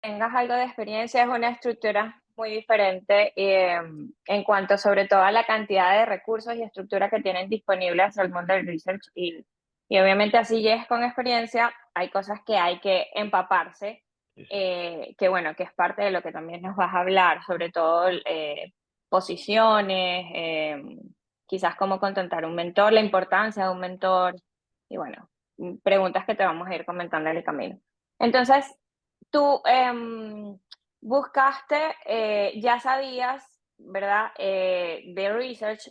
tengas algo de experiencia, es una estructura muy diferente, en cuanto sobre todo a la cantidad de recursos y estructura que tienen disponibles el mundo del research y obviamente así llegues con experiencia, hay cosas que hay que empaparse, Sí, sí. que bueno, que es parte de lo que también nos vas a hablar, sobre todo posiciones, quizás cómo contratar un mentor, la importancia de un mentor y bueno, preguntas que te vamos a ir comentando en el camino. Entonces, tú buscaste, ya sabías, ¿verdad? De research,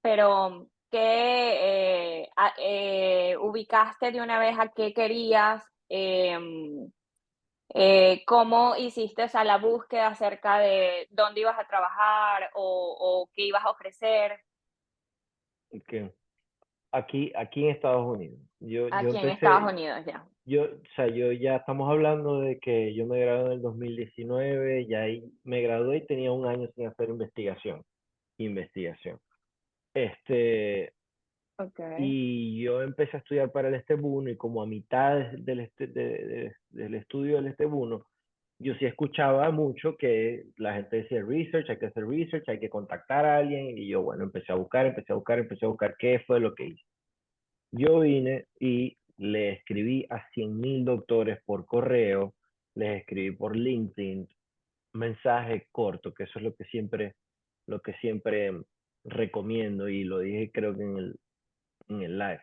pero ¿qué ubicaste de una vez a qué querías? ¿Cómo hiciste, o sea, la búsqueda acerca de dónde ibas a trabajar o qué ibas a ofrecer Que aquí en Estados Unidos. Yo aquí en Estados empecé, Unidos ya? o sea, yo ya estamos hablando de que yo me gradué en el 2019, ya ahí me gradué y tenía un año sin hacer investigación. Este, Okay. y yo empecé a estudiar para el Estebuno y como a mitad del estudio del Estebuno, yo sí escuchaba mucho que la gente decía research, hay que hacer research, hay que contactar a alguien y yo, bueno, empecé a buscar qué fue lo que hice. Yo vine y le escribí a 100.000 doctores por correo, les escribí por LinkedIn, mensaje corto, que eso es lo que siempre recomiendo y lo dije creo que en el live.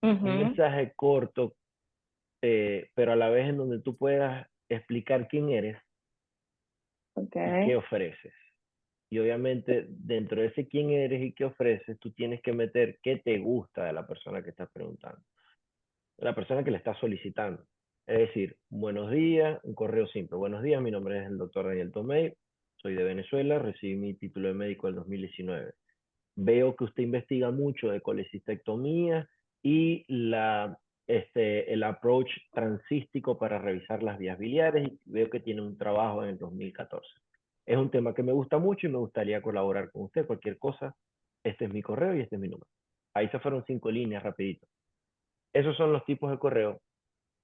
Un Ujú. mensaje corto, pero a la vez en donde tú puedas explicar quién eres y qué Okay. ofreces. Y obviamente dentro de ese quién eres y qué ofreces, tú tienes que meter qué te gusta de la persona que estás preguntando, de la persona que le estás solicitando. Es decir, buenos días, un correo simple. Buenos días, mi nombre es el doctor Daniel Tomei, soy de Venezuela, recibí mi título de médico en el 2019. Veo que usted investiga mucho de colecistectomía y el approach transístico para revisar las vías biliares y veo que tiene un trabajo en el 2014. Es un tema que me gusta mucho y me gustaría colaborar con usted. Cualquier cosa, este es mi correo y este es mi número. Ahí se fueron 5 líneas rapidito. Esos son los tipos de correo,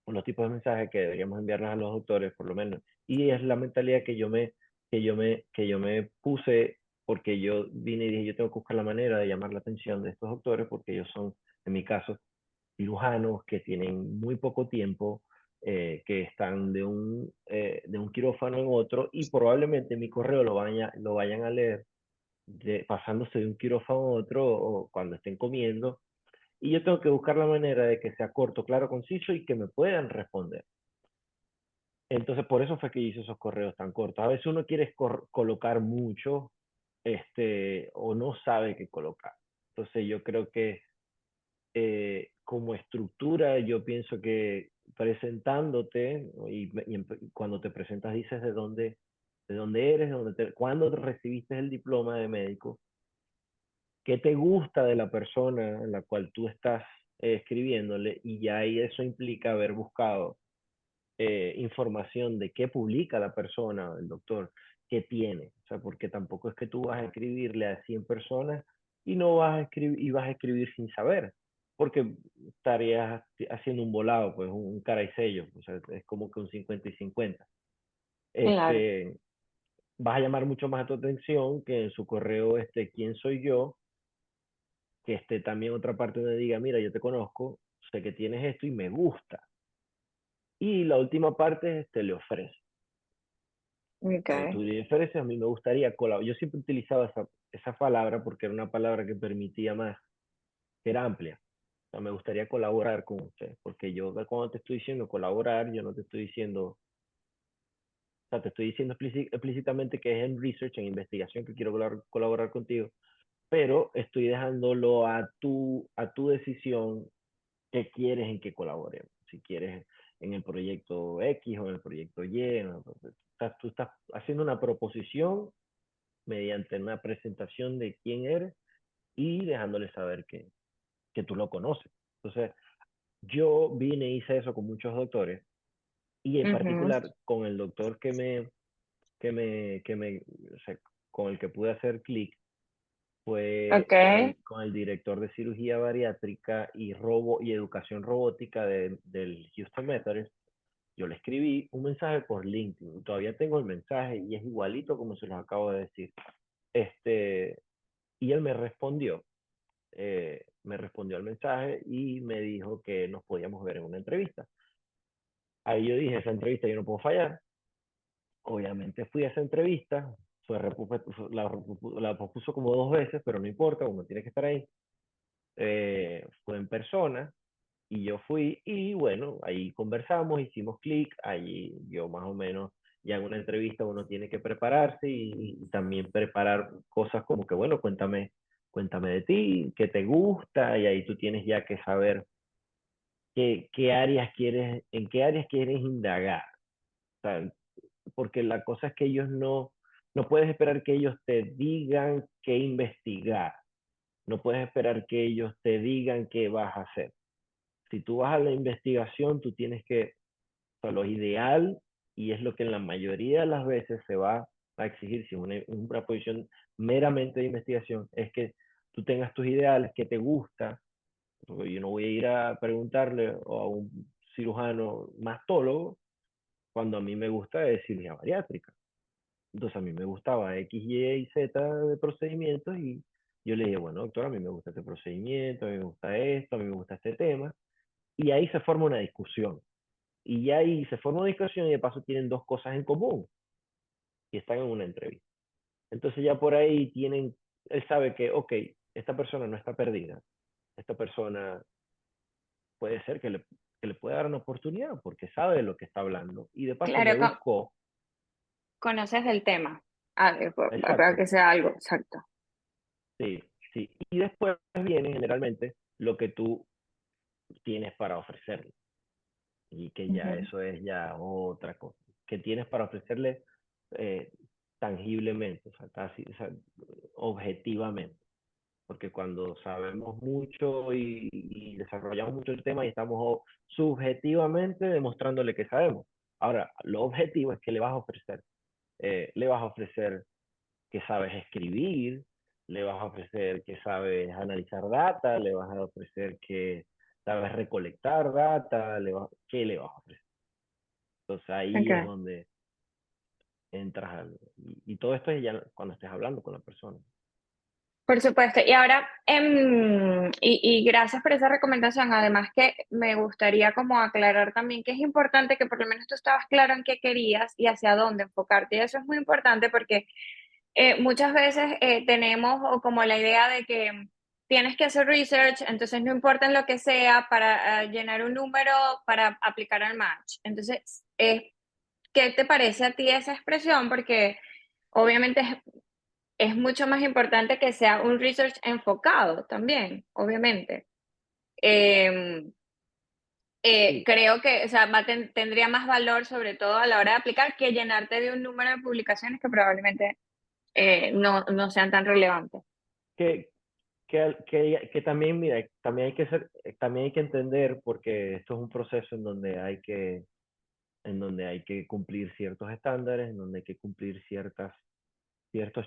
los tipos de mensajes que deberíamos enviarles a los doctores, por lo menos. Y es la mentalidad que yo me puse porque yo vine y dije, yo tengo que buscar la manera de llamar la atención de estos doctores porque ellos son, en mi caso, cirujanos que tienen muy poco tiempo, que están de un quirófano en otro y probablemente mi correo lo vayan a leer pasándose de un quirófano a otro o cuando estén comiendo y yo tengo que buscar la manera de que sea corto, claro, conciso y que me puedan responder. Entonces, por eso fue que hice esos correos tan cortos. A veces uno quiere colocar mucho, o no sabe qué colocar. Entonces, yo creo que como estructura, yo pienso que presentándote, ¿no? Cuando te presentas dices de dónde eres, cuándo recibiste el diploma de médico, qué te gusta de la persona en la cual tú estás escribiéndole, y ya ahí eso implica haber buscado información de qué publica la persona, el doctor, qué tiene. O sea, porque tampoco es que tú vas a escribirle a 100 personas y no vas a escribir, y vas a escribir sin saber, porque estarías haciendo un volado, pues un cara y sello. O sea, es como que un 50 y 50. Claro. Este, vas a llamar mucho más a tu atención que en su correo quién soy yo, que esté también otra parte donde diga, mira, yo te conozco, sé que tienes esto y me gusta. Y la última parte es, te le ofrece. Okay. Tú le ofreces, a mí me gustaría colaborar. Yo siempre utilizaba esa palabra porque era una palabra que permitía más, que era amplia. O sea, me gustaría colaborar con usted, porque yo cuando te estoy diciendo colaborar, yo no te estoy diciendo, o sea, te estoy diciendo explícitamente que es en research, en investigación, que quiero colaborar contigo, pero estoy dejándolo a tu decisión qué quieres en que colaboremos. Si quieres en el proyecto X o en el proyecto Y. ¿No? Tú estás haciendo una proposición mediante una presentación de quién eres y dejándole saber que tú lo conoces. Entonces, yo vine y hice eso con muchos doctores y en Ujú. particular con el doctor o sea, con el que pude hacer clic fue Okay. con el director de cirugía bariátrica y educación robótica del Houston Methodist, Yo le escribí un mensaje por LinkedIn. Todavía tengo el mensaje y es igualito como se los acabo de decir. Y él me respondió al mensaje y me dijo que nos podíamos ver en una entrevista. Ahí yo dije, esa entrevista yo no puedo fallar. Obviamente fui a esa entrevista, la propuso como 2 veces, pero no importa, uno tiene que estar ahí. Fue en persona y yo fui y bueno, ahí conversamos, hicimos clic, ahí yo más o menos, ya en una entrevista uno tiene que prepararse y también preparar cosas como que, bueno, cuéntame de ti, qué te gusta, y ahí tú tienes ya que saber en qué áreas quieres indagar. O sea, porque la cosa es que no puedes esperar que ellos te digan qué investigar, no puedes esperar que ellos te digan qué vas a hacer. Si tú vas a la investigación, tú tienes que, o sea, lo ideal, y es lo que en la mayoría de las veces se va a exigir si es una posición meramente de investigación, es que tú tengas tus ideales, que te gusta, porque yo no voy a ir a preguntarle a un cirujano mastólogo cuando a mí me gusta de cirugía bariátrica. Entonces a mí me gustaba X, Y Z de procedimientos y yo le dije, bueno, doctor, a mí me gusta este procedimiento, a mí me gusta esto, a mí me gusta este tema. Y ahí se forma una discusión. Y ya ahí se forma una discusión y de paso tienen dos cosas en común y están en una entrevista. Entonces ya por ahí él sabe que, ok, esta persona no está perdida, esta persona puede ser que le pueda dar una oportunidad porque sabe de lo que está hablando y de paso me Claro, buscó, conoces del tema, para exacto, que sea algo exacto. sí, sí. Y después viene generalmente lo que tú tienes para ofrecerle y que ya Ujú. eso es ya otra cosa, que tienes para ofrecerle eh, tangiblemente, o sea, o sea, objetivamente, porque cuando sabemos mucho y desarrollamos mucho el tema y estamos subjetivamente demostrándole que sabemos. Ahora, lo objetivo es que le vas a ofrecer. Le vas a ofrecer que sabes escribir, le vas a ofrecer que sabes analizar data, le vas a ofrecer que sabes recolectar data, ¿qué le vas a ofrecer? Entonces ahí es Okay. donde entras y todo esto es ya cuando estés hablando con la persona. Por supuesto. Y ahora, y gracias por esa recomendación. Además que me gustaría como aclarar también que es importante que por lo menos tú estabas claro en qué querías y hacia dónde enfocarte. Y eso es muy importante porque muchas veces tenemos o como la idea de que tienes que hacer research, entonces no importa en lo que sea para llenar un número para aplicar al match. Entonces, ¿qué te parece a ti esa expresión? Porque obviamente es mucho más importante que sea un research enfocado también, obviamente. Eh, Sí, creo que, o sea, tendría más valor sobre todo a la hora de aplicar que llenarte de un número de publicaciones que probablemente no sean tan relevantes. que, que también, mira, también hay que entender, porque esto es un proceso en donde hay que cumplir ciertos estándares, en donde hay que cumplir ciertos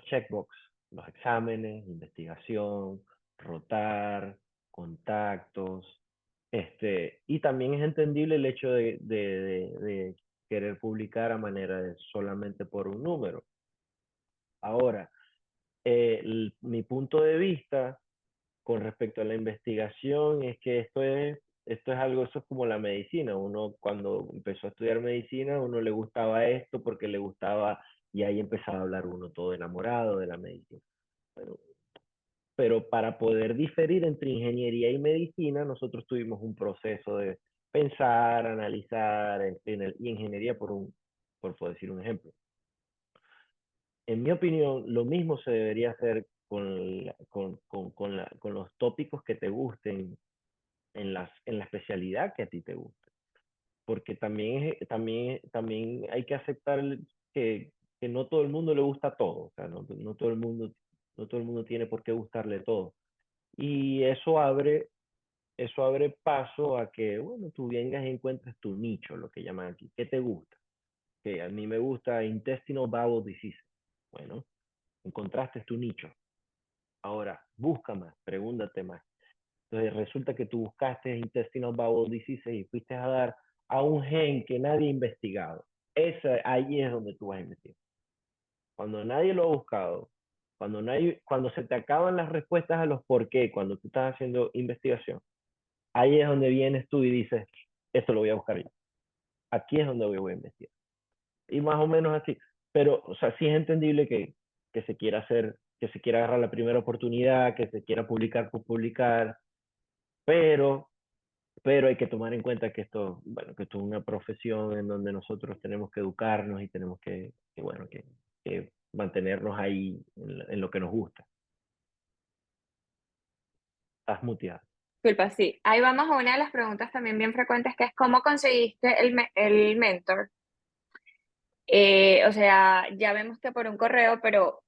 checkbox, los exámenes, investigación, rotar, contactos, y también es entendible el hecho de querer publicar a manera de solamente por un número. Ahora, mi punto de vista con respecto a la investigación es que eso es como la medicina. Uno cuando empezó a estudiar medicina, uno le gustaba esto porque le gustaba y ahí empezaba a hablar uno todo enamorado de la medicina. Pero, pero para poder diferir entre ingeniería y medicina, nosotros tuvimos un proceso de pensar, analizar, y ingeniería por decir un ejemplo. En mi opinión, lo mismo se debería hacer con los tópicos que te gusten en la especialidad que a ti te guste. Porque también hay que aceptar que no todo el mundo le gusta todo. O sea, no todo el mundo tiene por qué gustarle todo. Y eso abre paso a que, bueno, tú vengas y encuentres tu nicho, lo que llaman aquí. ¿Qué te gusta? Que a mí me gusta intestinal bowel disease. Bueno, encontraste tu nicho. Ahora, busca más, pregúntate más. Entonces resulta que tú buscaste intestinal bowel disease y fuiste a dar a un gen que nadie ha investigado. Ahí es donde tú vas a investigar. Cuando nadie lo ha buscado, cuando se te acaban las respuestas a los por qué, cuando tú estás haciendo investigación, ahí es donde vienes tú y dices, esto lo voy a buscar yo. Aquí es donde voy a investigar. Y más o menos así. Pero, o sea, sí es entendible que se quiera hacer, que se quiera agarrar la primera oportunidad, que se quiera publicar por publicar, pero, pero hay que tomar en cuenta que esto, bueno, que esto es una profesión en donde nosotros tenemos que educarnos y tenemos bueno, que mantenernos ahí en lo que nos gusta. Estás muteado. Disculpa, sí. Ahí vamos a una de las preguntas también bien frecuentes, que es ¿cómo conseguiste el mentor? O sea, ya vemos que por un correo, pero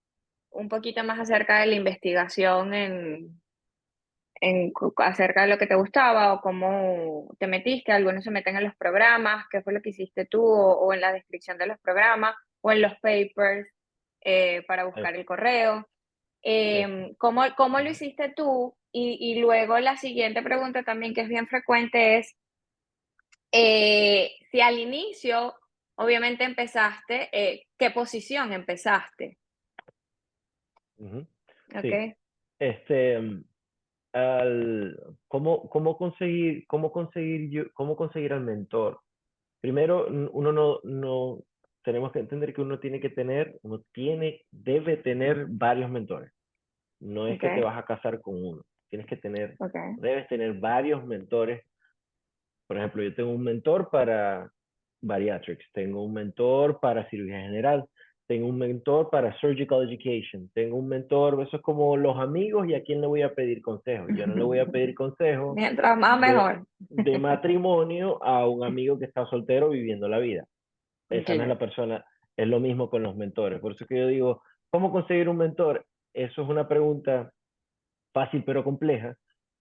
un poquito más acerca de la investigación acerca de lo que te gustaba o cómo te metiste. Algunos se meten en los programas, qué fue lo que hiciste tú, o en la descripción de los programas, o en los papers para buscar el correo. Eso. ¿Cómo lo Ujú. hiciste tú? Y luego la siguiente pregunta también que es bien frecuente es, si al inicio, obviamente empezaste, ¿qué posición empezaste? Ujú. Sí. ¿Ok? Este, cómo conseguir al mentor? Primero, uno no, tenemos que entender que debe tener varios mentores. No es ¿Ok? que te vas a casar con uno. ¿Ok? Debes tener varios mentores. Por ejemplo, yo tengo un mentor para bariatrics, tengo un mentor para cirugía general, tengo un mentor para surgical education, tengo un mentor, eso es como los amigos y a quién le voy a pedir consejo. Yo no le voy a pedir consejo Mientras más de, mejor. de matrimonio a un amigo que está soltero viviendo la vida. Esa no es la Claro, persona, es lo mismo con los mentores. Por eso que yo digo, ¿cómo conseguir un mentor? Eso es una pregunta fácil pero compleja,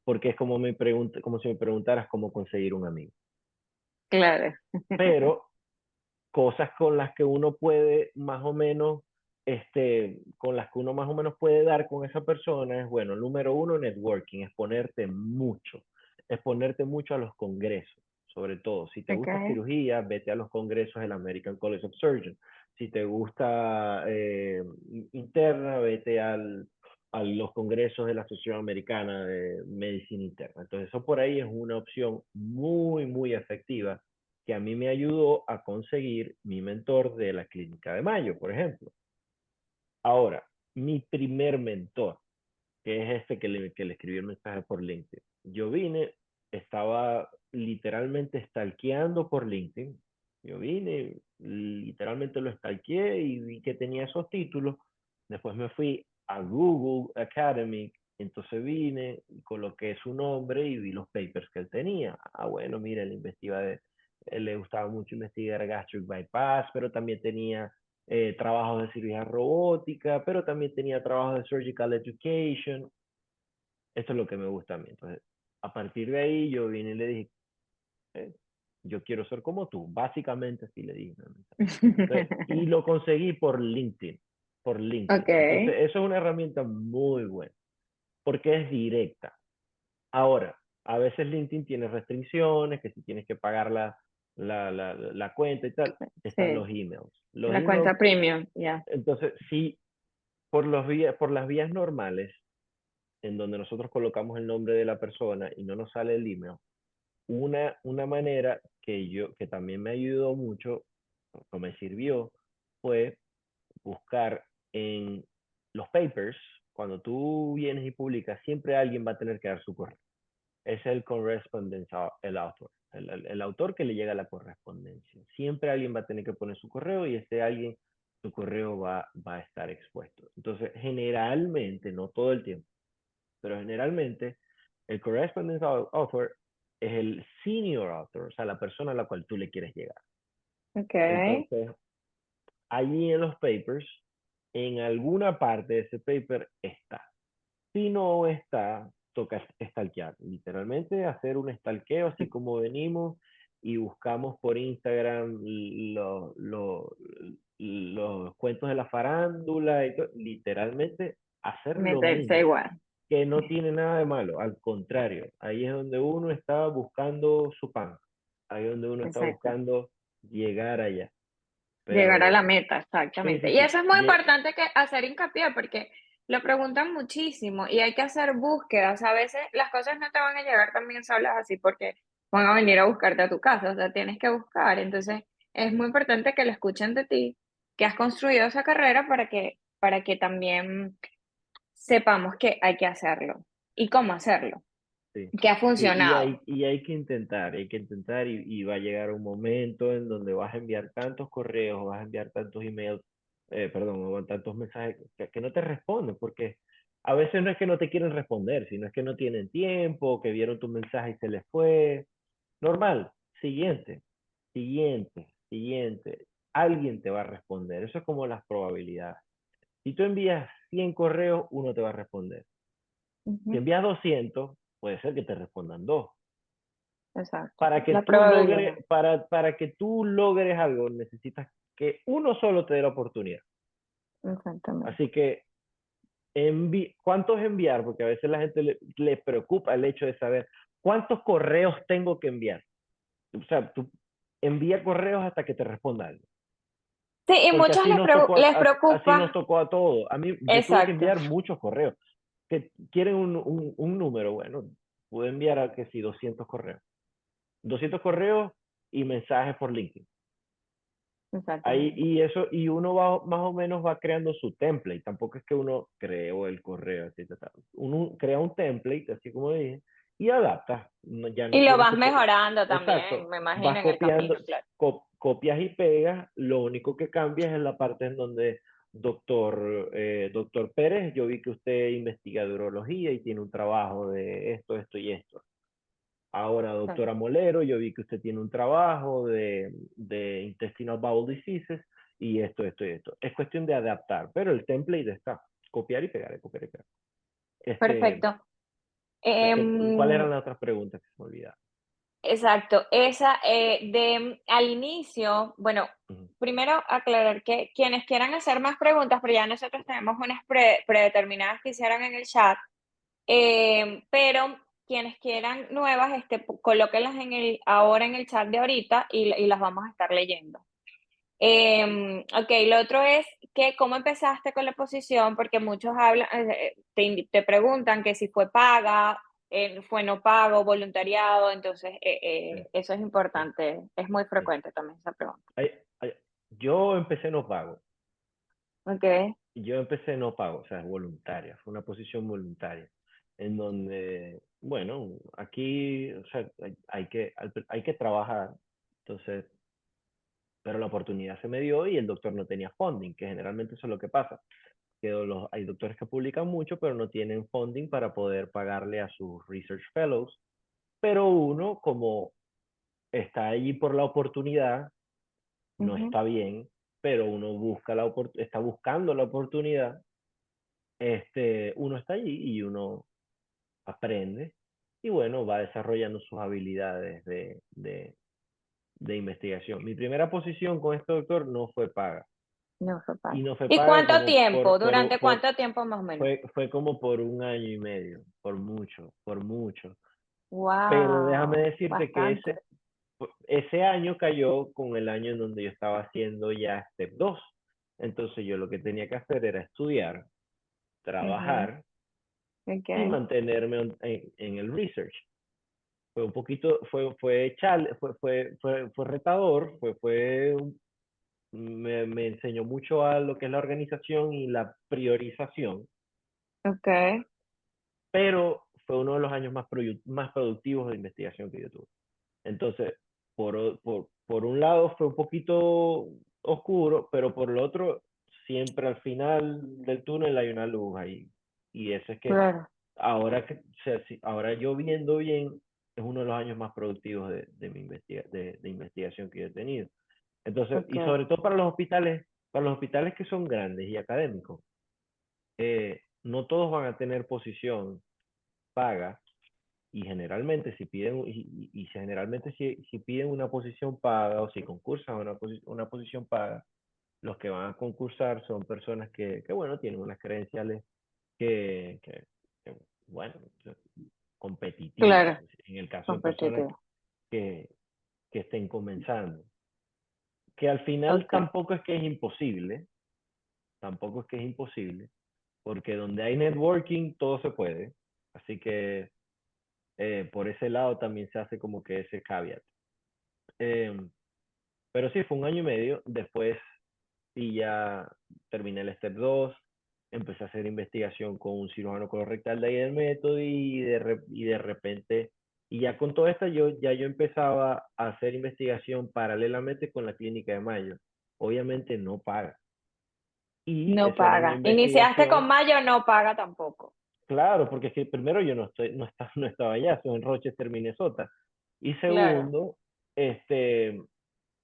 porque es como si me preguntaras cómo conseguir un amigo. claro. Pero cosas con las que uno puede más o menos, con las que uno más o menos puede dar con esa persona es, bueno, número uno, networking, exponerte mucho a los congresos, sobre todo. Si te gusta Okay. cirugía, vete a los congresos del American College of Surgeons. Si te gusta interna, vete a los congresos de la Asociación Americana de Medicina Interna. Entonces, eso por ahí es una opción muy, muy efectiva que a mí me ayudó a conseguir mi mentor de la Clínica de Mayo, por ejemplo. Ahora, mi primer mentor, que es este que le escribió el mensaje por LinkedIn. Yo vine, estaba literalmente stalkeando por LinkedIn. Yo vine, literalmente lo stalkeé y vi que tenía esos títulos. Después me fui a Google Academy, entonces vine, coloqué su nombre y vi los papers que él tenía. Ah, bueno, mira, él le gustaba mucho investigar gastric bypass, pero también tenía trabajos de cirugía robótica, pero también tenía trabajos de surgical education. Esto es lo que me gusta a mí. Entonces, a partir de ahí yo vine y le dije, eh, yo quiero ser como tú. Básicamente así le dije. Entonces, y lo conseguí por LinkedIn, por LinkedIn. Entonces, Okay. eso es una herramienta muy buena, porque es directa. Ahora, a veces LinkedIn tiene restricciones, que si tienes que pagar la cuenta y tal, están Sí, los emails. Los la emails, cuenta premium, ya. entonces, sí, por las vías normales, en donde nosotros colocamos el nombre de la persona y no nos sale el email, una manera que también me ayudó mucho, o me sirvió, fue buscar en los papers, cuando tú vienes y publicas, siempre alguien va a tener que dar su correo. Es el correspondence, el autor. El autor que le llega la correspondencia. Siempre alguien va a tener que poner su correo y ese alguien, su correo va a estar expuesto. Entonces, generalmente, no todo el tiempo, pero generalmente el correspondence author es el senior author, o sea, la persona a la cual tú le quieres llegar. Okay. Entonces, allí en los papers, en alguna parte de ese paper está. Si no está, toca stalkear, literalmente hacer un stalkeo, así como venimos y buscamos por Instagram los cuentos de la farándula y todo, literalmente hacer lo Meterse mismo, igual. que no tiene nada de malo, al contrario, ahí es donde uno está buscando su pan. ahí es donde uno está exacto. buscando llegar allá. Llegar a la Pero meta, sí, exactamente. sí, Y sí. eso es muy importante que hacer hincapié porque lo preguntan muchísimo y hay que hacer búsquedas. A veces las cosas no te van a llegar también solas así porque van a venir a buscarte a tu casa, o sea, tienes que buscar. Entonces, es muy importante que lo escuchen de ti, que has construido esa carrera para que también sepamos que hay que hacerlo y cómo hacerlo, Sí, que ha sí, y funcionado. hay que intentar y va a llegar un momento en donde vas a enviar tantos correos, vas a enviar tantos emails, perdón, o tantos mensajes que no te responden, porque a veces no es que no te quieren responder, sino es que no tienen tiempo, que vieron tu mensaje y se les fue. Normal, siguiente, siguiente. Alguien te va a responder. Eso es como las probabilidades. Si tú envías 100 correos, uno te va a responder. Si Ujú, envías 200, puede ser que te respondan dos. exacto. Para que La tú logres, probabilidad. para que tú logres algo, necesitas que uno solo te dé la oportunidad. Exactamente. Así que, ¿cuántos enviar? Porque a veces la gente le preocupa el hecho de saber cuántos correos tengo que enviar. O sea, tú envía correos hasta que te responda algo. Sí, y Porque muchos así les así nos preocupa. tocó a todos. A mí, yo tuve que Exacto, enviar muchos correos. Que quieren un número, bueno, pude enviar a que sí, 200 correos. 200 correos y mensajes por LinkedIn. Ahí, exactamente. y eso, y uno va, más o menos va creando su template. Tampoco es que uno creó el correo, así, tal. Uno crea un template, así como dije, y adapta. Ya Y no lo tienes vas que, mejorando también, exacto, me imagino, vas en el copiando, camino, claro. copias y pegas. Lo único que cambia es la parte en donde, doctor Pérez, yo vi que usted investiga de urología y tiene un trabajo de esto y esto. Ahora, Claro. doctora Molero, yo vi que usted tiene un trabajo de intestinal bowel diseases y esto y esto. Es cuestión de adaptar, pero el template está. Copiar y pegar, copiar y pegar. Este, Perfecto. ¿Cuáles Em, eran las otras preguntas que se me olvidaron? exacto. Esa, al inicio, bueno, Ujú. primero aclarar que quienes quieran hacer más preguntas, pero ya nosotros tenemos unas predeterminadas que hicieron en el chat. Pero quienes quieran nuevas, colóquenlas ahora en el chat de ahorita y las vamos a estar leyendo. Ok, lo otro es que cómo empezaste con la posición, porque muchos hablan, te preguntan que si fue paga, fue no pago, voluntariado, entonces Sí, eso es sí, importante, es muy sí. frecuente también esa pregunta. Ay, ay, yo empecé no pago. Ok, Yo empecé no pago, o sea, voluntaria. Fue una posición voluntaria. En donde, bueno, aquí, o sea, hay que trabajar. Entonces, pero la oportunidad se me dio y el doctor no tenía funding, que generalmente eso es lo que pasa. Que hay doctores que publican mucho, pero no tienen funding para poder pagarle a sus research fellows. Pero uno, como está allí por la oportunidad, no ujú, está bien, pero uno está buscando la oportunidad, uno está allí y uno aprende y bueno, va desarrollando sus habilidades de investigación. Mi primera posición con este doctor no fue paga. no fue Y pago. no fue ¿Y paga cuánto como tiempo? ¿Durante cuánto tiempo más o menos? fue como por un año y medio, por mucho, por mucho. Pero déjame Wow, decirte que bastante. ese año cayó con el año en donde yo estaba haciendo ya Step 2. Entonces yo lo que tenía que hacer era estudiar, Ujú, trabajar y ok. mantenerme en el research. Fue un poquito, fue retador, me enseñó mucho a lo que es la organización y la priorización, Okay, pero fue uno de los años más productivos de investigación que yo tuve. Entonces, por un lado fue un poquito oscuro, pero por el otro, siempre al final del túnel hay una luz ahí. Y eso es que claro, o sea, ahora yo viendo bien, es uno de los años más productivos de investigación que yo he tenido. Entonces, y okay, sobre todo para los hospitales que son grandes y académicos, no todos van a tener posición paga y generalmente si piden una posición paga o si concursan una posición paga, los que van a concursar son personas bueno, tienen unas credenciales que, que, que, bueno, competitivas. claro, En el caso de personas competitivo. que, que estén comenzando. Que al final Ok. tampoco es que es imposible, tampoco es que es imposible, porque donde hay networking todo se puede. Así que por ese lado también se hace como que ese caveat. Eh, pero sí, fue un año y medio. Después sí ya terminé el Step 2, empecé a hacer investigación con un cirujano colorectal de ahí del método y de repente, y ya con todo esto yo empezaba a hacer investigación paralelamente con la clínica de Mayo. Obviamente no paga. Y No eso era una paga. Iniciaste con investigación, mayo, no paga tampoco. claro, porque es que primero yo no estaba allá, estoy en Rochester, Minnesota. Y Claro. segundo,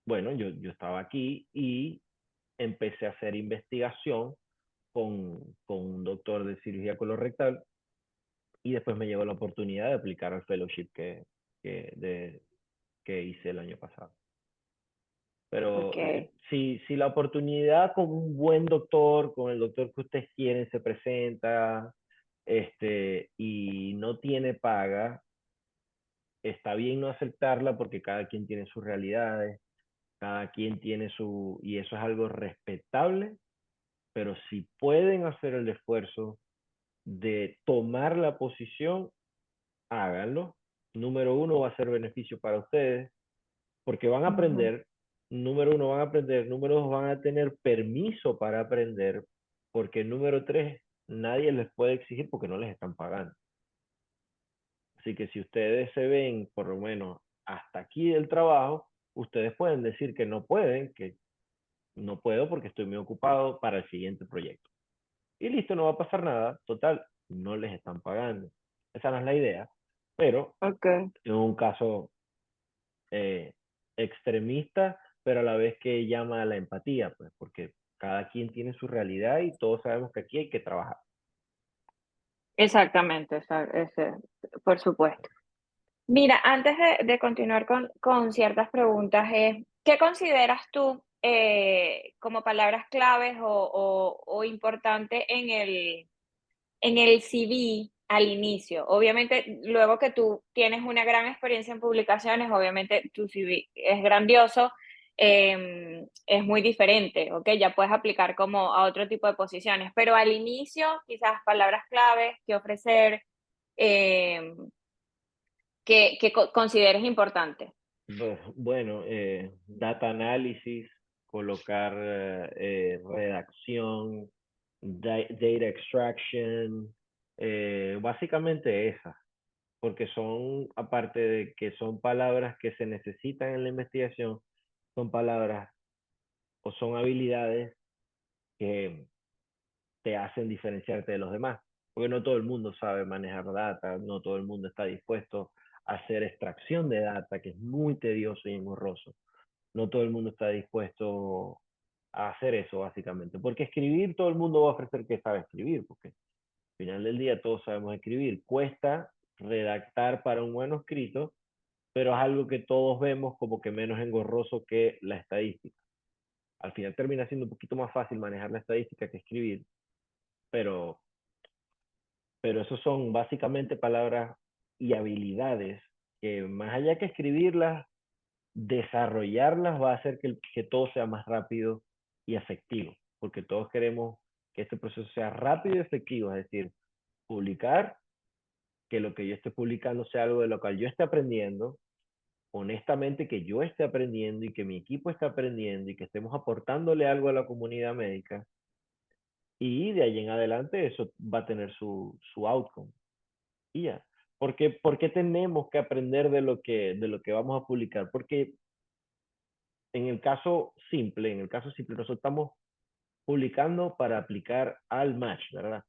bueno, yo estaba aquí y empecé a hacer investigación con un doctor de cirugía colorectal y después me llegó la oportunidad de aplicar al fellowship que hice el año pasado. Pero Ok. si la oportunidad con un buen doctor, con el doctor que ustedes quieren, se presenta y no tiene paga, está bien no aceptarla porque cada quien tiene sus realidades, cada quien tiene y eso es algo respetable, pero si pueden hacer el esfuerzo de tomar la posición, háganlo. Número uno, va a ser beneficio para ustedes, porque van a Ujú. aprender. Número uno, van a aprender. Número dos, van a tener permiso para aprender, porque número tres, nadie les puede exigir porque no les están pagando. Así que si ustedes se ven, por lo menos, hasta aquí del trabajo, ustedes pueden decir que no pueden, que no puedo porque estoy muy ocupado para el siguiente proyecto. Y listo, no va a pasar nada. Total, no les están pagando. Esa no es la idea. Pero Ok. en un caso eh, extremista, pero a la vez que llama a la empatía, pues, porque cada quien tiene su realidad y todos sabemos que aquí hay que trabajar. Exactamente, por supuesto. Mira, antes de continuar con ciertas preguntas, ¿qué consideras tú como palabras claves o importante en el CV al inicio? Obviamente, luego que tú tienes una gran experiencia en publicaciones, obviamente tu CV es grandioso, es muy diferente, ¿ok? Ya puedes aplicar como a otro tipo de posiciones, pero al inicio, quizás palabras claves que ofrecer, eh, que consideres importante. Bueno, data análisis, colocar redacción, data extraction, básicamente esas, porque son, aparte de que son palabras que se necesitan en la investigación, son palabras o son habilidades que te hacen diferenciarte de los demás. Porque no todo el mundo sabe manejar data, no todo el mundo está dispuesto a hacer extracción de data, que es muy tedioso y engorroso. No todo el mundo está dispuesto a hacer eso, básicamente. Porque escribir, todo el mundo va a ofrecer que sabe escribir, porque al final del día todos sabemos escribir. Cuesta redactar para un buen escrito, pero es algo que todos vemos como que menos engorroso que la estadística. Al final termina siendo un poquito más fácil manejar la estadística que escribir, pero eso son básicamente palabras y habilidades que más allá que escribirlas, desarrollarlas va a hacer que todo sea más rápido y efectivo, porque todos queremos que este proceso sea rápido y efectivo, es decir, publicar, que lo que yo esté publicando sea algo de lo cual yo esté aprendiendo, honestamente que yo esté aprendiendo y que mi equipo esté aprendiendo y que estemos aportándole algo a la comunidad médica y de ahí en adelante eso va a tener su outcome. Y ya. ¿Por qué tenemos que aprender de lo que vamos a publicar? Porque en el caso simple, nosotros estamos publicando para aplicar al match, ¿verdad?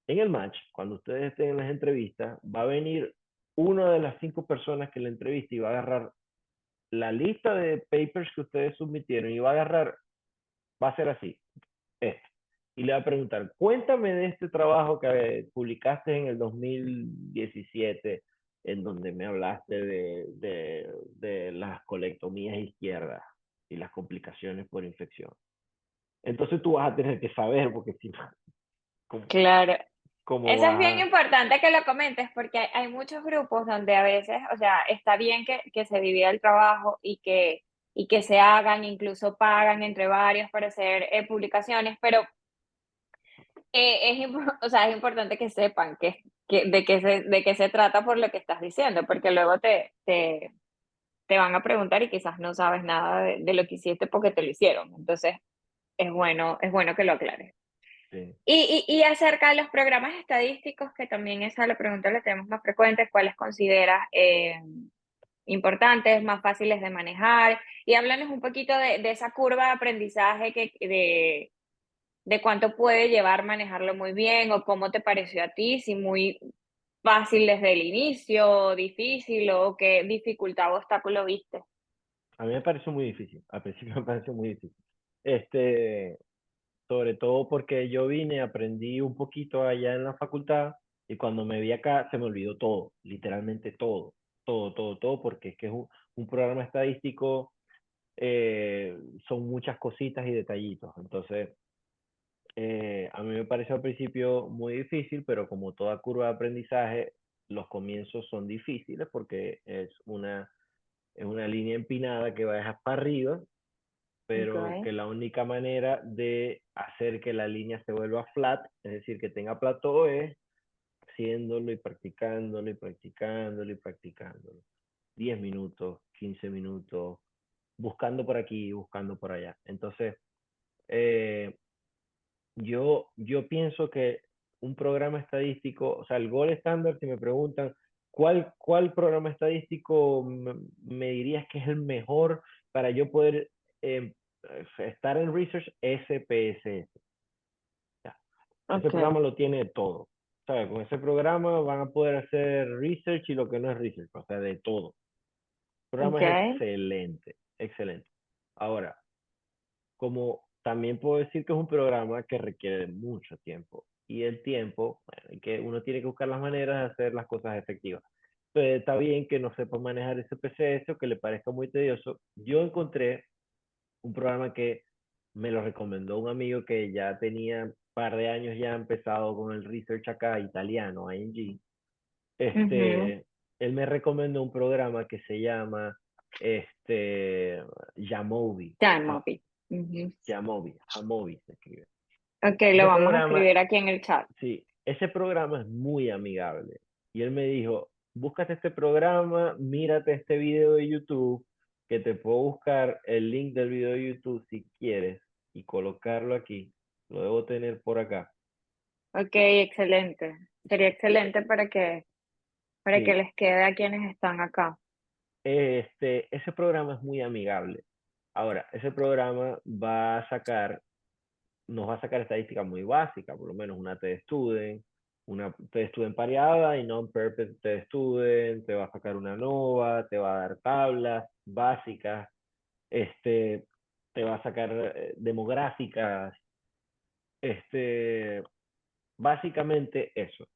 En el match, cuando ustedes estén en las entrevistas, va a venir una de las 5 personas que la entrevista y va a agarrar la lista de papers que ustedes submitieron y va a agarrar, va a ser así, esto. Y le va a preguntar, cuéntame de este trabajo que publicaste en el 2017, en donde me hablaste de las colectomías izquierdas y las complicaciones por infección. Entonces tú vas a tener que saber, porque si no, ¿cómo? Claro. cómo Eso es vas bien a... importante que lo comentes porque hay muchos grupos donde a veces, o sea, está bien que se divida el trabajo y que se hagan, incluso pagan entre varios para hacer publicaciones, pero o sea, es importante que sepan de qué se trata por lo que estás diciendo, porque luego te van a preguntar y quizás no sabes nada de lo que hiciste porque te lo hicieron. Entonces, es bueno que lo aclares. Sí. Y acerca de los programas estadísticos, que también esa es la pregunta que le tenemos más frecuente, ¿cuáles consideras importantes, más fáciles de manejar? Y háblanos un poquito de esa curva de aprendizaje de cuánto puede llevar manejarlo muy bien o cómo te pareció a ti, si muy fácil desde el inicio, difícil o qué dificultad o obstáculo viste. A mí me pareció muy difícil, al principio me pareció muy difícil. Este, sobre todo porque yo vine, aprendí un poquito allá en la facultad y cuando me vi acá se me olvidó todo, literalmente todo, todo, porque es que es un programa estadístico, son muchas cositas y detallitos. Entonces, a mí me pareció al principio muy difícil, pero como toda curva de aprendizaje, los comienzos son difíciles porque es una línea empinada que va para arriba, pero Okay, que la única manera de hacer que la línea se vuelva flat, es decir, que tenga plató, es haciéndolo y practicándolo y practicándolo y practicándolo. 10 minutos, 15 minutos, buscando por aquí, buscando por allá. Entonces, eh, yo pienso que un programa estadístico, o sea, el gol estándar, si me preguntan, ¿cuál programa estadístico me dirías que es el mejor para yo poder eh, estar en research? SPSS. Ya. Ese okay, programa lo tiene todo. ¿Sabes? Con ese programa van a poder hacer research y lo que no es research, o sea, de todo. El programa es okay, excelente, excelente. Ahora, como también puedo decir que es un programa que requiere de mucho tiempo. Y el tiempo, bueno, que uno tiene que buscar las maneras de hacer las cosas efectivas. Entonces, está bien que no sepa manejar ese PCS o que le parezca muy tedioso. Yo encontré un programa que me lo recomendó un amigo que ya tenía un par de años ya empezado con el research acá, italiano, ING. ujú, Él me recomendó un programa que se llama Jamovi. ya, Mopi. Ujú. Jamovi se escribe. Okay, lo Ese vamos a programa, escribir aquí en el chat. sí, ese programa es muy amigable. Y él me dijo, búscate este programa, mírate este video de YouTube, que te puedo buscar el link del video de YouTube si quieres y colocarlo aquí. Lo debo tener por acá. Okay, excelente. Sería Eh, excelente para que Sí, les quede a quienes están acá. ese programa es muy amigable. Ahora, ese programa nos va a sacar estadísticas muy básicas, por lo menos una t-student pareada y non-purpose t-student, te va a sacar una nova, te va a dar tablas básicas, este, te va a sacar demográficas, este, básicamente eso.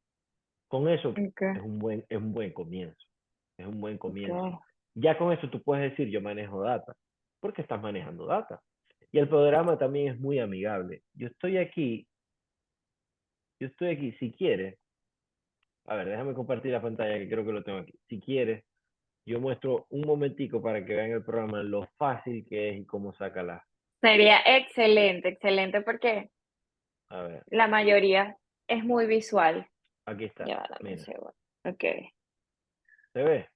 Con eso Okay, es un buen comienzo, es un buen comienzo. okay. Ya con eso tú puedes decir, yo manejo data, porque estás manejando data. Y el programa también es muy amigable. Yo estoy aquí, si quieres, a ver, déjame compartir la pantalla que creo que lo tengo aquí. Si quieres, yo muestro un momentico para que vean el programa, lo fácil que es y cómo saca la... Sería excelente, excelente porque A ver, la mayoría es muy visual. aquí está, Ya va, dame un mira, segundo. Okay. ¿se ve?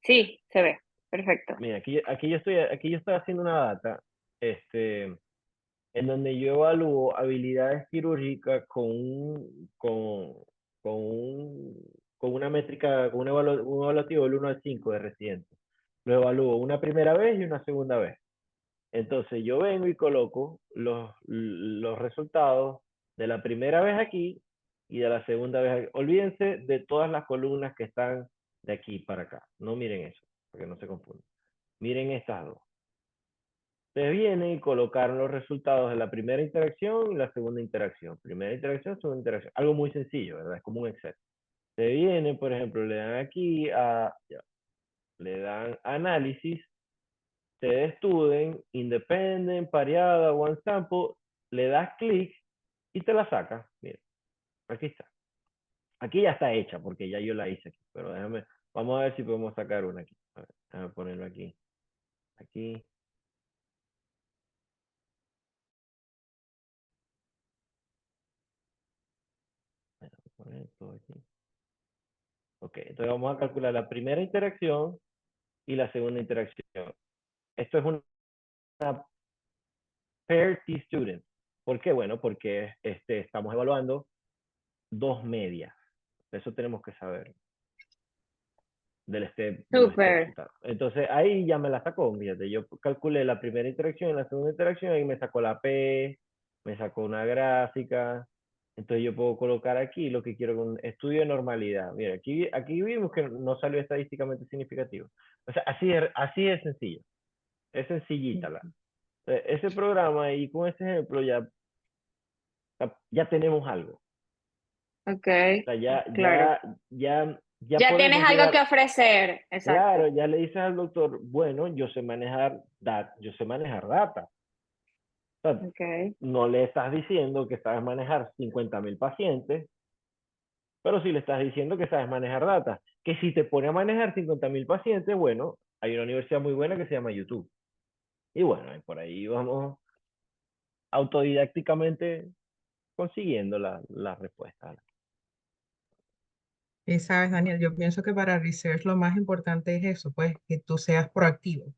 Sí, se ve. Perfecto. Mira, aquí yo estoy haciendo una data, en donde yo evalúo habilidades quirúrgicas con, un, con una métrica, un evaluativo del 1 al 5 de residente. Lo evalúo una primera vez y una segunda vez. Entonces yo vengo y coloco los resultados de la primera vez aquí y de la segunda vez aquí. Olvídense de todas las columnas que están de aquí para acá. No miren eso, porque no se confunden. Miren estas dos. Ustedes vienen y colocaron los resultados de la primera interacción y la segunda interacción. Primera interacción, segunda interacción. Algo muy sencillo, ¿verdad? Es como un Excel. Se vienen, por ejemplo, le dan aquí le dan análisis, te estuden, independent, pareada, one sample, le das clic y te la saca. Mira, aquí está. Aquí ya está hecha porque ya yo la hice aquí, pero vamos a ver si podemos sacar una aquí. A ver, déjame ponerlo aquí. Aquí. Voy a poner todo aquí. Ok, entonces vamos a calcular la primera interacción y la segunda interacción. Esto es una pair t-student. ¿Por qué? Bueno, porque estamos evaluando dos medias. Eso tenemos que saber de los step Súper. citados. Entonces ahí ya me la sacó, fíjate, yo calculé la primera interacción y la segunda interacción y me sacó la P, me sacó una gráfica. Entonces yo puedo colocar aquí lo que quiero con estudio de normalidad. Mira, aquí vimos que no salió estadísticamente significativo. O sea, así es sencillo. Es sencillita ese programa y con ese ejemplo ya tenemos algo. Ok, O sea, claro. ya Ya tienes podemos algo que llegar. ofrecer, exacto. Claro, ya le dices al doctor, bueno, yo sé manejar data. O sea, Ok. no le estás diciendo que sabes manejar 50.000 pacientes, pero sí le estás diciendo que sabes manejar data. Que si te pone a manejar 50.000 pacientes, bueno, hay una universidad muy buena que se llama YouTube. Y bueno, por ahí vamos autodidácticamente consiguiendo la respuesta. Y sabes, Daniel, yo pienso que para research lo más importante es eso, pues que tú seas proactivo,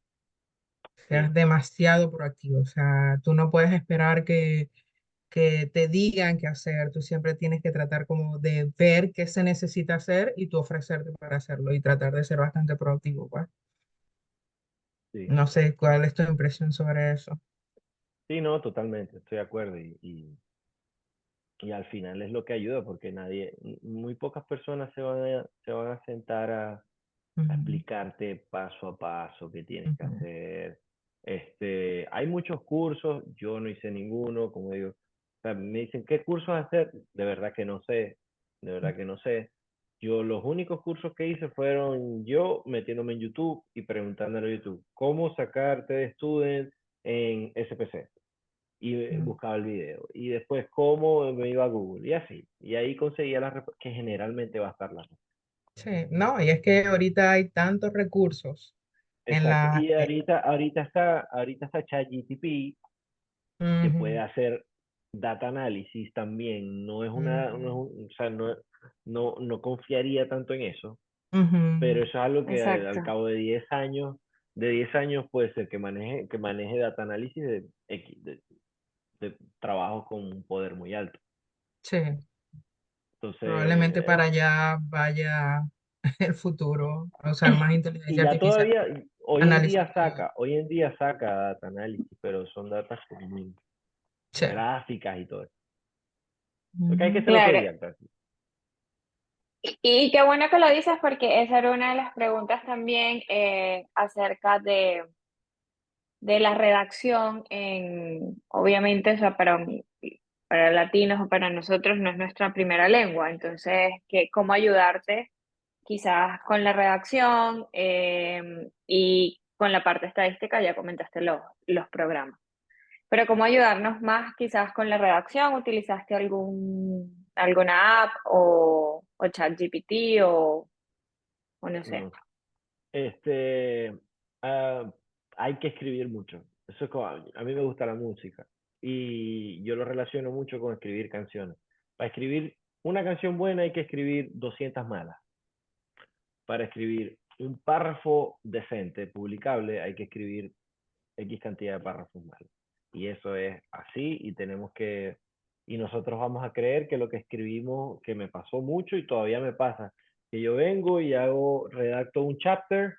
seas Sí, demasiado proactivo. O sea, tú no puedes esperar que te digan qué hacer, tú siempre tienes que tratar como de ver qué se necesita hacer y tú ofrecerte para hacerlo y tratar de ser bastante proactivo, pues. sí. No sé cuál es tu impresión sobre eso. Sí, no, totalmente, estoy de acuerdo. Y al final es lo que ayuda, porque muy pocas personas se van a sentar a Ujú, explicarte paso a paso qué tienes que ujú, hacer. Hay muchos cursos, yo no hice ninguno, como digo, o sea, me dicen, ¿qué cursos hacer? De verdad que no sé, de verdad que no sé. Yo los únicos cursos que hice fueron yo metiéndome en YouTube y preguntándole a YouTube, ¿cómo sacarte de student en SPC? Y ujú. buscaba el video. Y después cómo me iba a Google y así. Y ahí conseguía la respuesta, que generalmente va a estar la respuesta. Sí, no, y es que ahorita hay tantos recursos en Exacto. la... Y ahorita está ChatGPT que puede ujú, hacer data análisis también. ujú, O sea, no confiaría tanto en eso, ujú. pero eso es algo que al Exacto. cabo de 10 años puede ser que maneje data análisis de trabajo con un poder muy alto. Sí, Entonces, probablemente para allá vaya el futuro, a usar más y inteligencia ya artificial, todavía, análisis de video. hoy en día saca data análisis, pero son datas como muy Sí. gráficas y todo eso. Porque hay que Ujú, ser Claro. autodidacta. Y qué bueno que lo dices porque esa era una de las preguntas también acerca de la redacción obviamente, o sea, para latinos o para nosotros no es nuestra primera lengua, entonces, ¿cómo ayudarte quizás con la redacción y con la parte estadística? Ya comentaste los programas, pero ¿cómo ayudarnos más quizás con la redacción? ¿Utilizaste alguna app o ChatGPT o no sé? No. Este, ah, hay que escribir mucho. Eso es como, a mí me gusta la música y yo lo relaciono mucho con escribir canciones. Para escribir una canción buena hay que escribir 200 malas. Para escribir un párrafo decente, publicable, hay que escribir X cantidad de párrafos malos. Y eso es así y nosotros vamos a creer que lo que escribimos, que me pasó mucho y todavía me pasa, que yo vengo y redacto un chapter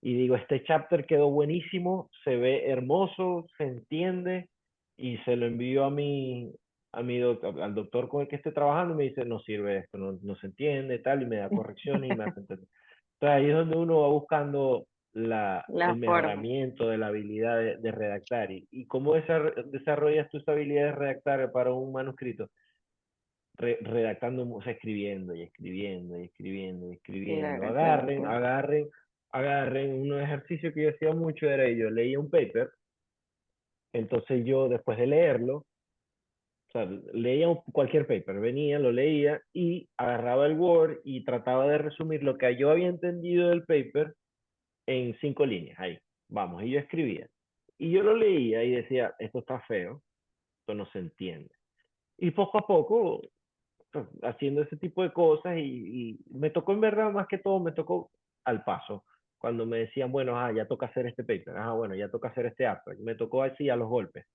y digo, este chapter quedó buenísimo, se ve hermoso, se entiende y se lo envío al doctor con el que esté trabajando y me dice, no sirve esto, no se entiende, tal, y me da correcciones y me hace entender. Entonces ahí es donde uno va buscando La el forma. mejoramiento de la habilidad de redactar. ¿Y cómo desarrollas tu habilidad de redactar para un manuscrito? Redactando, o sea, escribiendo y escribiendo y escribiendo y escribiendo. Claro, claro, Agarren, claro. agarren, agarren. Un ejercicio que yo hacía mucho era yo leía un paper, entonces yo después de leerlo, O sea, leía cualquier paper, venía, lo leía y agarraba el Word y trataba de resumir lo que yo había entendido del paper en 5 líneas. Ahí, vamos, y yo escribía. Y yo lo leía y decía, esto está feo, esto no se entiende. Y poco a poco, pues, haciendo ese tipo de cosas y me tocó en verdad, más que todo, me tocó al paso. Cuando me decían, bueno, ya toca hacer este paper, bueno, ya toca hacer este abstract. Me tocó así a los golpes.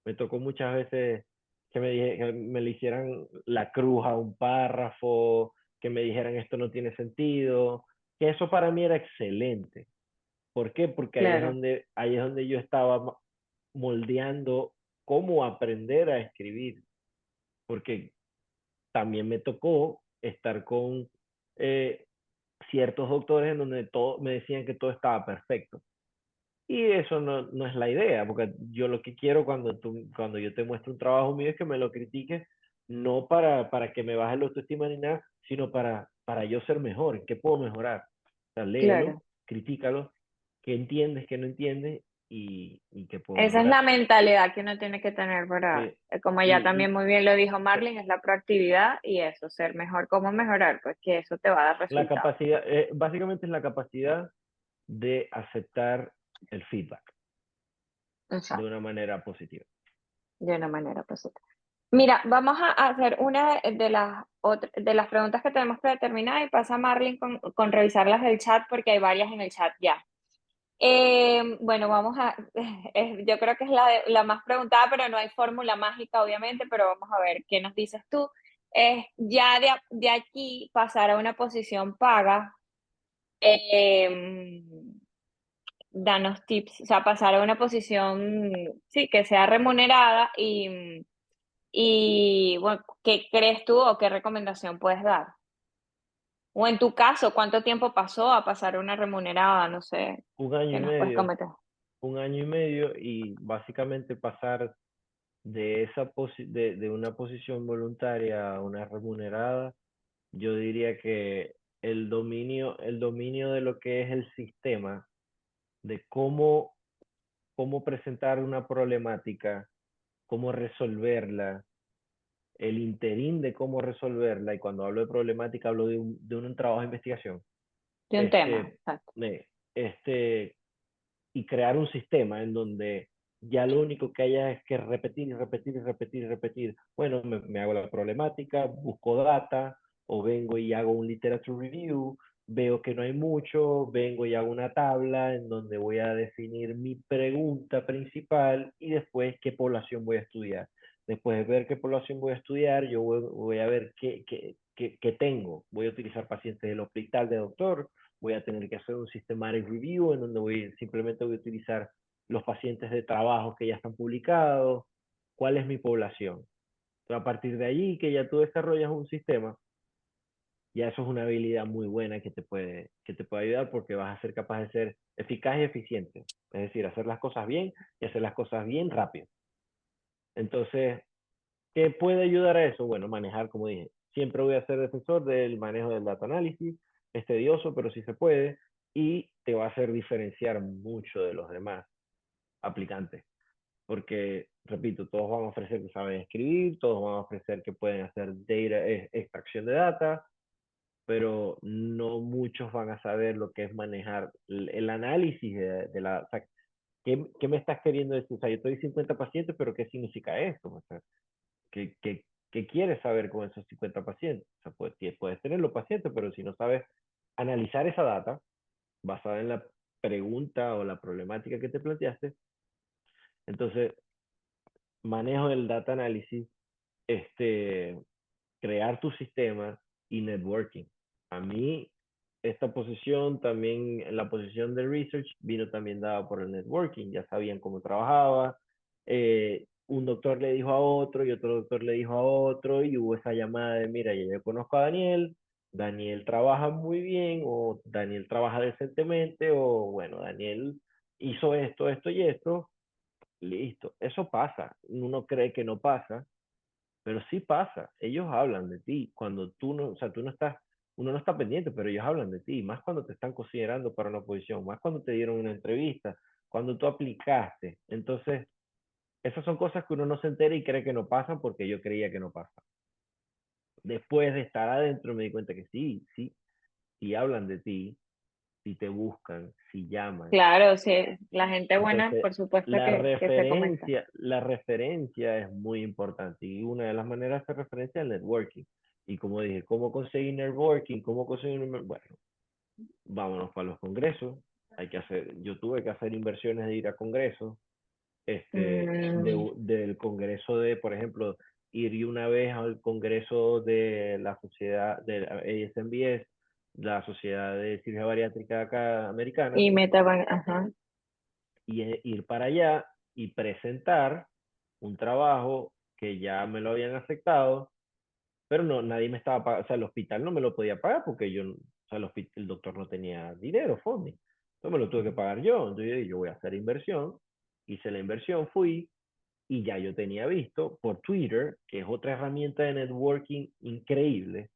Me tocó muchas veces que me le hicieran la cruz a un párrafo, que me dijeran esto no tiene sentido, que eso para mí era excelente. ¿Por qué? Porque Claro, ahí es donde yo estaba moldeando cómo aprender a escribir. Porque también me tocó estar con eh, ciertos doctores en donde todo, me decían que todo estaba perfecto. Y eso no es la idea, porque yo lo que quiero cuando yo te muestro un trabajo mío es que me lo critiques, no para que me baje la autoestima ni nada, sino para yo ser mejor, en qué puedo mejorar. O sea, léelo, claro. critícalo, qué entiendes, qué no entiendes y qué puedo Esa es la mejorar. mentalidad que uno tiene que tener para, Sí, como ya también y muy bien lo dijo eh, Marlene, es la proactividad y eso, ser mejor. ¿Cómo mejorar? Pues que eso te va a dar la resultados. capacidad, básicamente es la capacidad de aceptar el feedback de Exacto, una manera positiva. de una manera positiva. Mira, vamos a hacer una de las preguntas que tenemos que determinar y pasa Marlene con revisar las del chat porque hay varias en el chat ya. Bueno, yo creo que es la más preguntada, pero no hay fórmula mágica, obviamente, pero vamos a ver qué nos dices tú. Ya de aquí pasar a una posición paga, eh, danos tips, o sea, pasar a una posición, sí, que sea remunerada y bueno, ¿qué crees tú o qué recomendación puedes dar? O en tu caso, ¿cuánto tiempo pasó a pasar a una remunerada? No sé, Un año ¿qué y nos puedes medio, comentar? un año y medio y básicamente pasar de una posición voluntaria a una remunerada, yo diría que el dominio de lo que es el sistema, de cómo presentar una problemática, cómo resolverla, el interín de cómo resolverla, y cuando hablo de problemática hablo de un trabajo de investigación, De un tema, este, exacto. me- este, y crear un sistema en donde ya lo único que haya es que repetir y repetir y repetir y repetir. Bueno, me hago la problemática, busco data, o vengo y hago un literature review, veo que no hay mucho, vengo y hago una tabla en donde voy a definir mi pregunta principal y después qué población voy a estudiar. Después de ver qué población voy a estudiar, yo voy a ver qué tengo. Voy a utilizar pacientes del hospital de doctor, voy a tener que hacer un systematic review en donde simplemente voy a utilizar los pacientes de trabajo que ya están publicados, cuál es mi población. Pero a partir de allí que ya tú desarrollas un sistema, ya eso es una habilidad muy buena que te puede ayudar porque vas a ser capaz de ser eficaz y eficiente. Es decir, hacer las cosas bien y hacer las cosas bien rápido. Entonces, ¿qué puede ayudar a eso? Bueno, manejar, como dije, siempre voy a ser defensor del manejo del data análisis, es tedioso, pero sí se puede, y te va a hacer diferenciar mucho de los demás aplicantes, porque, repito, todos van a ofrecer que saben escribir, todos van a ofrecer que pueden hacer extracción de data, pero no muchos van a saber lo que es manejar el análisis de la... O sea, ¿qué me estás queriendo decir? O sea, yo estoy 50 pacientes, pero ¿qué significa esto? O sea, ¿qué quieres saber con esos 50 pacientes? O sea, puedes tener los pacientes, pero si no sabes analizar esa data basada en la pregunta o la problemática que te planteaste, entonces manejo del data análisis, este, crear tu sistema y networking. A mí, esta posición también, la posición de research, vino también dada por el networking. Ya sabían cómo trabajaba. Un doctor le dijo a otro y otro doctor le dijo a otro y hubo esa llamada de, mira, ya yo conozco a Daniel, Daniel trabaja muy bien o Daniel trabaja decentemente o bueno, Daniel hizo esto, esto y esto. Listo, eso pasa. Uno cree que no pasa, pero sí pasa, ellos hablan de ti cuando tú no, o sea, tú no estás, uno no está pendiente, pero ellos hablan de ti, más cuando te están considerando para una posición, más cuando te dieron una entrevista, cuando tú aplicaste. Entonces, esas esas son cosas que uno no se entera y cree que no pasan porque yo creía que no pasan. Después de estar adentro me di cuenta que sí, sí, sí hablan de ti, si te buscan, si llaman. Claro, sí, la gente buena, Entonces, por supuesto que se comenta. la referencia es muy importante y una de las maneras de hacer referencia es el networking. Y como dije, ¿cómo conseguir networking? ¿Cómo conseguir? Bueno, vámonos para los congresos. Yo tuve que hacer inversiones de ir a congresos. Mm, Del congreso de, por ejemplo, ir una vez al congreso de la sociedad, de la ASMBS, la Sociedad de Cirugía Bariátrica acá americana, y metaban, ajá. y ir para allá y presentar un trabajo que ya me lo habían aceptado, pero no, nadie me estaba pagando, o sea, el hospital no me lo podía pagar porque yo, o sea, el doctor no tenía dinero, funding. Entonces me lo tuve que pagar yo. Entonces yo dije, yo voy a hacer inversión, hice la inversión, fui y ya yo tenía visto por Twitter, que es otra herramienta de networking increíble,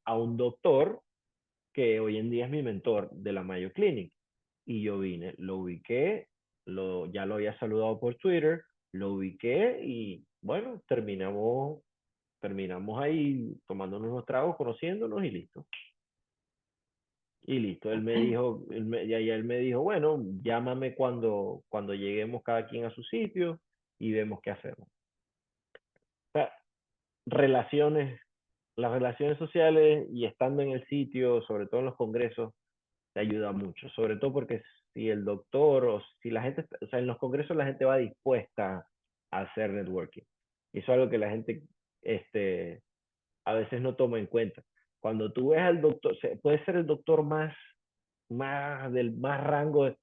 a un doctor que hoy en día es mi mentor de la Mayo Clinic. Y yo vine, lo ubiqué, ya lo había saludado por Twitter, lo ubiqué y bueno, terminamos ahí tomándonos unos tragos, conociéndonos y listo. Y listo, él me dijo, él me dijo, bueno, llámame cuando lleguemos cada quien a su sitio y vemos qué hacemos. O sea, relaciones, las relaciones sociales y estando en el sitio, sobre todo en los congresos, te ayuda mucho, sobre todo porque si el doctor o si la gente, o sea, en los congresos la gente va dispuesta a hacer networking. Y eso es algo que la gente a veces no toma en cuenta. Cuando tú ves al doctor, puede ser el doctor del más rango,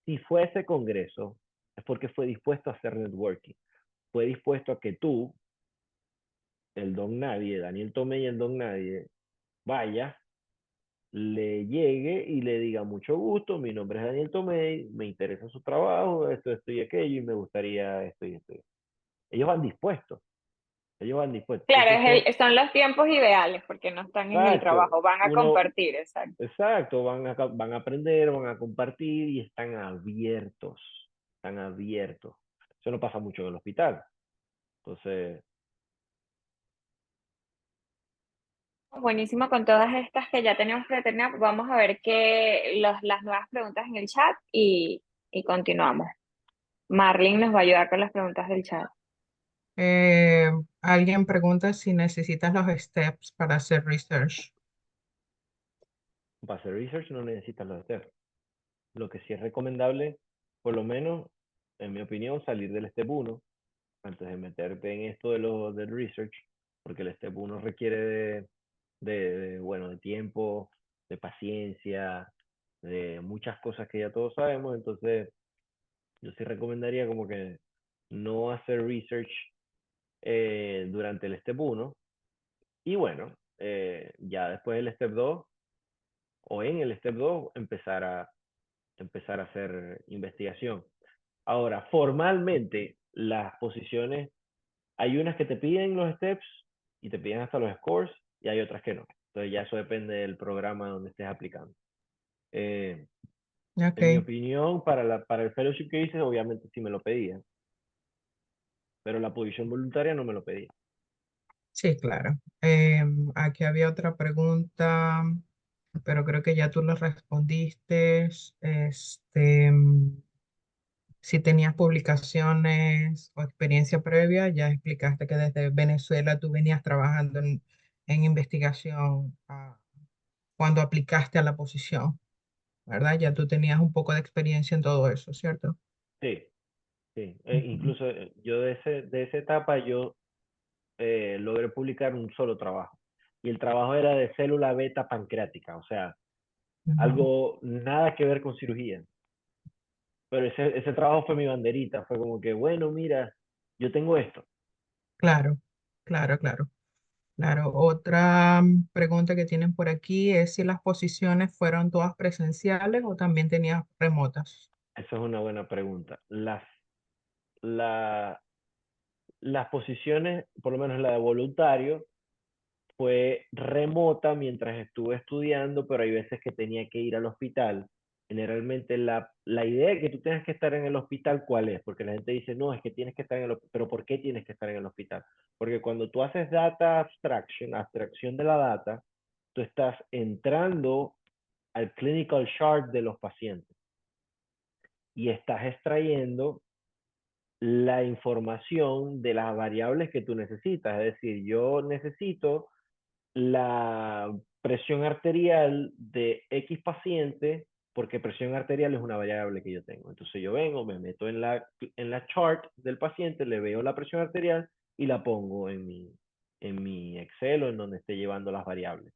si fue a ese congreso, es porque fue dispuesto a hacer networking. Fue dispuesto a que tú, el don nadie, Daniel Tomé y el don nadie, vaya, le llegue y le diga mucho gusto, mi nombre es Daniel Tomei, me interesa su trabajo, esto y aquello, y me gustaría esto y esto. Ellos van dispuestos, ellos van dispuestos. Claro, Entonces son, son los tiempos ideales porque no están en el exacto, trabajo, van a compartir, exacto. exacto, van a aprender, van a compartir y están abiertos. Eso no pasa mucho en el hospital. Entonces, Buenísimo con todas estas que ya tenemos que terminar. Vamos a ver las nuevas preguntas en el chat y continuamos. Marlene nos va a ayudar con las preguntas del chat. Eh, Alguien pregunta si necesitas los steps para hacer research. para hacer research no necesitas los steps. Lo que sí es recomendable, por lo menos, en mi opinión, salir del step 1 antes de meterte en esto del research, porque el step 1 requiere bueno, de tiempo, de paciencia, de muchas cosas que ya todos sabemos, entonces yo sí recomendaría como que no hacer research durante el step 1 y bueno, ya después del step 2 o en el step 2 empezar a hacer investigación. Ahora, formalmente, las posiciones, hay unas que te piden los steps y te piden hasta los scores y hay otras que no. Entonces ya eso depende del programa donde estés aplicando. Eh, en mi Ok, opinión, para el fellowship que hice, obviamente sí me lo pedían, pero la posición voluntaria no me lo pedía. sí, claro. Aquí había otra pregunta, pero creo que ya tú lo respondiste. Si tenías publicaciones o experiencia previa, ya explicaste que desde Venezuela tú venías trabajando en investigación cuando aplicaste a la posición, ¿verdad? Ya tú tenías un poco de experiencia en todo eso, ¿cierto? Sí, sí. Ujú. Incluso yo de esa etapa yo logré publicar un solo trabajo. Y el trabajo era de célula beta pancreática, o sea, Ujú. algo nada que ver con cirugía. Pero ese trabajo fue mi banderita, fue como que, bueno, mira, yo tengo esto. Claro, claro, claro, claro. Otra pregunta que tienen por aquí es si las posiciones fueron todas presenciales o también tenías remotas. Esa es una buena pregunta. La, las posiciones, por lo menos la de voluntario, fue remota mientras estuve estudiando, pero hay veces que tenía que ir al hospital generalmente la idea de que tú tengas que estar en el hospital, ¿cuál es? Porque la gente dice, no, es que tienes que estar en el hospital, pero ¿por qué tienes que estar en el hospital? Porque cuando tú haces data abstraction, abstracción de la data, tú estás entrando al clinical chart de los pacientes y estás extrayendo la información de las variables que tú necesitas. Es decir, yo necesito la presión arterial de X paciente porque presión arterial es una variable que yo tengo. Entonces yo vengo, me meto en la chart del paciente, le veo la presión arterial y la pongo en mi Excel o en donde esté llevando las variables.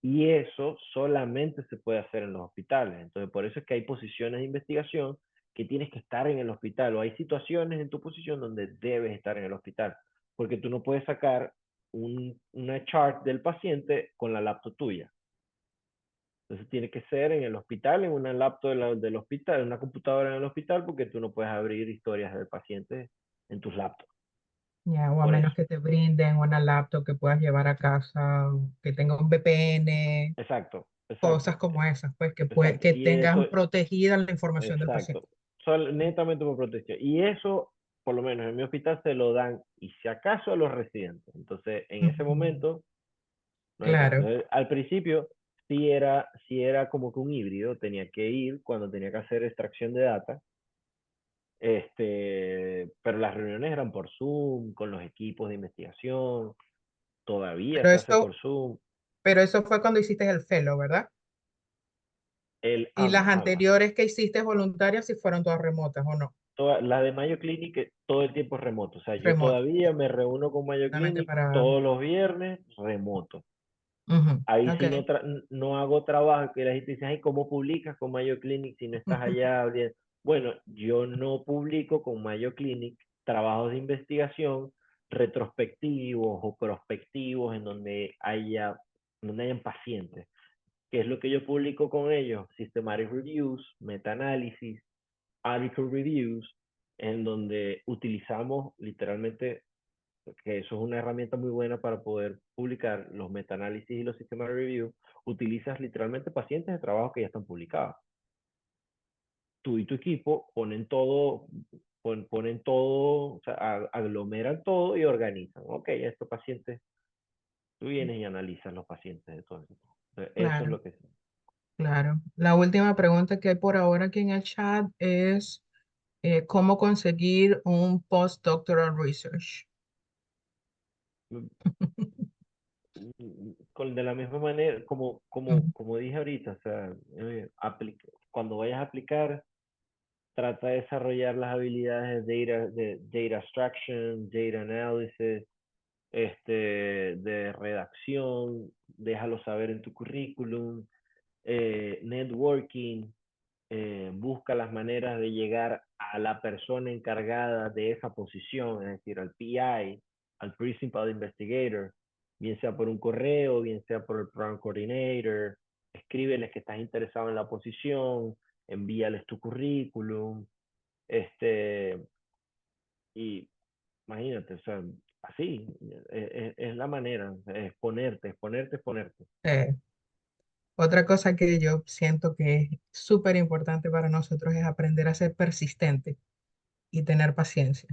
Y eso solamente se puede hacer en los hospitales. Entonces, por eso es que hay posiciones de investigación que tienes que estar en el hospital o hay situaciones en tu posición donde debes estar en el hospital, porque tú no puedes sacar una chart del paciente con la laptop tuya. Entonces tiene que ser en el hospital, en una laptop del hospital, en una computadora en el hospital, porque tú no puedes abrir historias del paciente en tus laptops. Ya, o a Por eso. menos que te brinden una laptop que puedas llevar a casa, que tenga un VPN, Exacto, cosas exacto, como esas, pues exacto. que Y eso, tengan protegida la información del paciente. exacto. Netamente por protección. Y eso, por lo menos en mi hospital, se lo dan, y si acaso, a los residentes. Entonces, en ese Ujú. momento, no hay caso. Claro, Entonces, al principio, sí era como que un híbrido. Tenía que ir cuando tenía que hacer extracción de data. Pero las reuniones eran por Zoom, con los equipos de investigación. Todavía pero se hace por eso, Zoom. pero eso fue cuando hiciste el fellow, ¿verdad? Y las Ambas. anteriores que hiciste voluntarias, si fueron todas remotas o no, La de Mayo Clinic todo el tiempo es remoto. O sea, yo remotas, todavía me reúno con Mayo solamente Clinic para... todos los viernes remoto. Ujú, Ahí ok. sí no hago trabajo, que la gente dice, ay, ¿cómo publicas con Mayo Clinic si no estás allá? Bueno, yo no publico con Mayo Clinic trabajos de investigación retrospectivos o prospectivos en donde hayan pacientes. ¿Qué es lo que yo publico con ellos? Systematic reviews, meta-análisis, article reviews, en donde utilizamos literalmente, que eso es una herramienta muy buena para poder publicar los meta-análisis y los sistemas de review, utilizas literalmente pacientes de trabajo que ya están publicados. Tú y tu equipo ponen todo, o sea, aglomeran todo y organizan. Ok, estos pacientes, tú vienes y analizas los pacientes de todo eso. Eso es Claro, lo que es. claro. La última pregunta que hay por ahora aquí en el chat es ¿cómo conseguir un postdoctoral research? De la misma manera, Ujú, como dije ahorita, o sea, cuando vayas a aplicar, trata de desarrollar las habilidades de data abstraction, data analysis, de redacción, déjalo saber en tu currículum, networking, busca las maneras de llegar a la persona encargada de esa posición, es decir, al PI, al Principal Investigator, bien sea por un correo, bien sea por el Program Coordinator, escríbeles que estás interesado en la posición, envíales tu currículum, y imagínate, o sea, así, es la manera, exponerte, exponerte, exponerte. eh, Otra cosa que yo siento que es súper importante para nosotros es aprender a ser persistente y tener paciencia.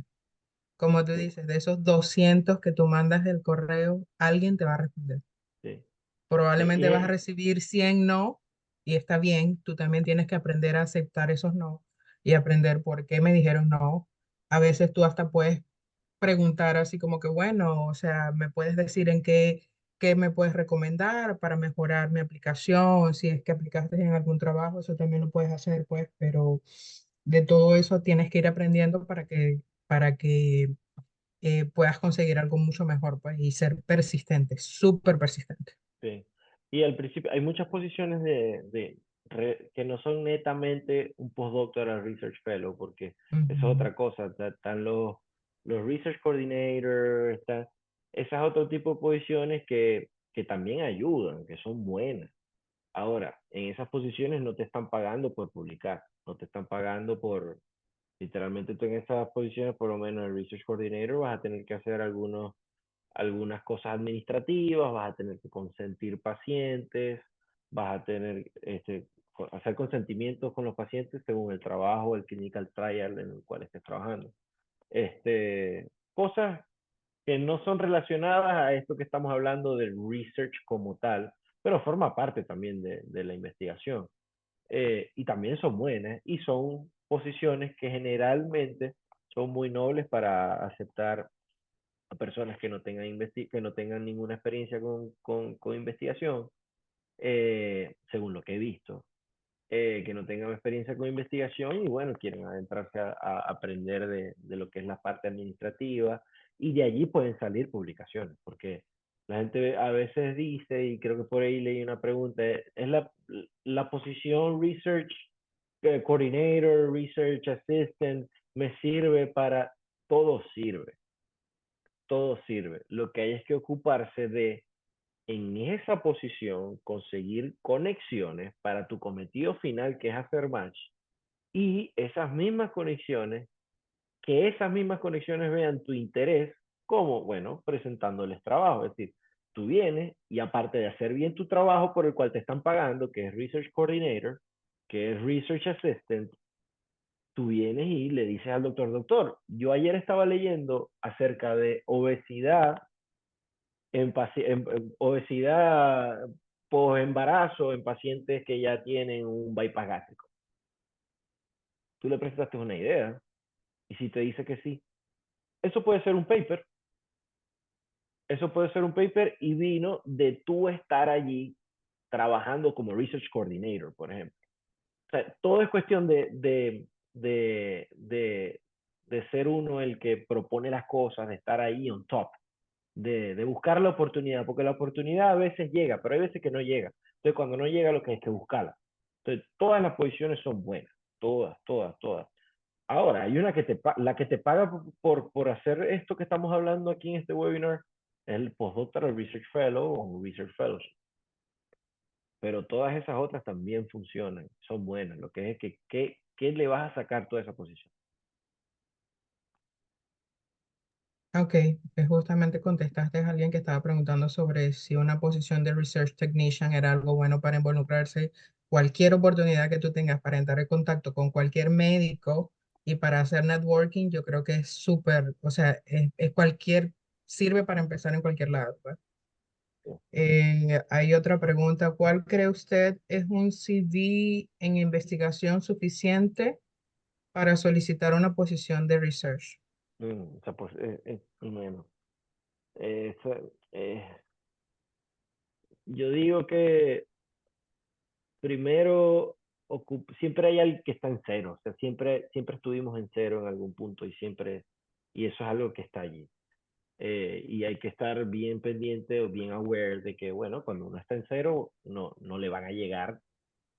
Como tú Sí, dices, de esos 200 que tú mandas del correo, alguien te va a responder. sí, sí, Probablemente vas a recibir 100 no y está bien, tú también tienes que aprender a aceptar esos no y aprender por qué me dijeron no. A veces tú hasta puedes preguntar así como que, bueno, o sea, me puedes decir en qué me puedes recomendar para mejorar mi aplicación, si es que aplicaste en algún trabajo, eso también lo puedes hacer, pues, pero de todo eso tienes que ir aprendiendo para que puedas conseguir algo mucho mejor, pues, y ser persistente, súper persistente. sí. Y al principio hay muchas posiciones que no son netamente un postdoctoral research fellow, porque eso es Ujú. otra cosa. Están los research coordinators, ese es otro tipo de posiciones que también ayudan, que son buenas. Ahora, en esas posiciones no te están pagando por publicar, no te están pagando literalmente tú en esas posiciones, por lo menos el research coordinator, vas a tener que hacer algunas cosas administrativas, vas a tener que consentir pacientes, vas a tener hacer consentimientos con los pacientes según el trabajo, el clinical trial en el cual estés trabajando. Cosas que no son relacionadas a esto que estamos hablando del research como tal, pero forma parte también de la investigación. Y también son buenas y son posiciones que generalmente son muy nobles para aceptar a personas que no tengan, que no tengan ninguna experiencia con investigación, según lo que he visto, que no tengan experiencia con investigación y bueno, quieren adentrarse a aprender de lo que es la parte administrativa y de allí pueden salir publicaciones, porque la gente a veces dice, y creo que por ahí leí una pregunta, ¿es la posición Research Coordinator, Research Assistant, me sirve para...? Todo sirve, todo sirve. Lo que hay es que ocuparse de en esa posición conseguir conexiones para tu cometido final, que es hacer match, y esas mismas conexiones, que esas mismas conexiones vean tu interés como, bueno, presentándoles trabajo. Es decir, tú vienes y aparte de hacer bien tu trabajo por el cual te están pagando, que es Research Coordinator, que es Research Assistant, tú vienes y le dices al doctor, doctor, yo ayer estaba leyendo acerca de obesidad en obesidad post-embarazo en pacientes que ya tienen un bypass gástrico. Tú le presentaste una idea y si te dice que sí, eso puede ser un paper. Eso puede ser un paper y vino de tú estar allí trabajando como research coordinator, por ejemplo. O sea, todo es cuestión de ser uno el que propone las cosas, de estar ahí on top, de buscar la oportunidad, porque la oportunidad a veces llega, pero hay veces que no llega. Entonces, cuando no llega, lo que hay que buscarla. Entonces, todas las posiciones son buenas, todas, todas, todas. Ahora, hay una que la que te paga por hacer esto que estamos hablando aquí en este webinar, es el Postdoctoral Research Fellow o un Research Fellowship. Pero todas esas otras también funcionan, son buenas. Lo que es que, ¿qué le vas a sacar toda esa posición? Ok, justamente contestaste a alguien que estaba preguntando sobre si una posición de Research Technician era algo bueno para involucrarse. Cualquier oportunidad que tú tengas para entrar en contacto con cualquier médico y para hacer networking, yo creo que es súper, o sea, sirve para empezar en cualquier lado, pues. Hay otra pregunta. ¿Cuál cree usted es un CV en investigación suficiente para solicitar una posición de research? O sea, pues, bueno, eh, eh, yo digo que primero, siempre hay alguien que está en cero, o sea, siempre estuvimos en cero en algún punto y eso es algo que está allí. Y hay que estar bien pendiente o bien aware de que, bueno, cuando uno está en cero, no le van a llegar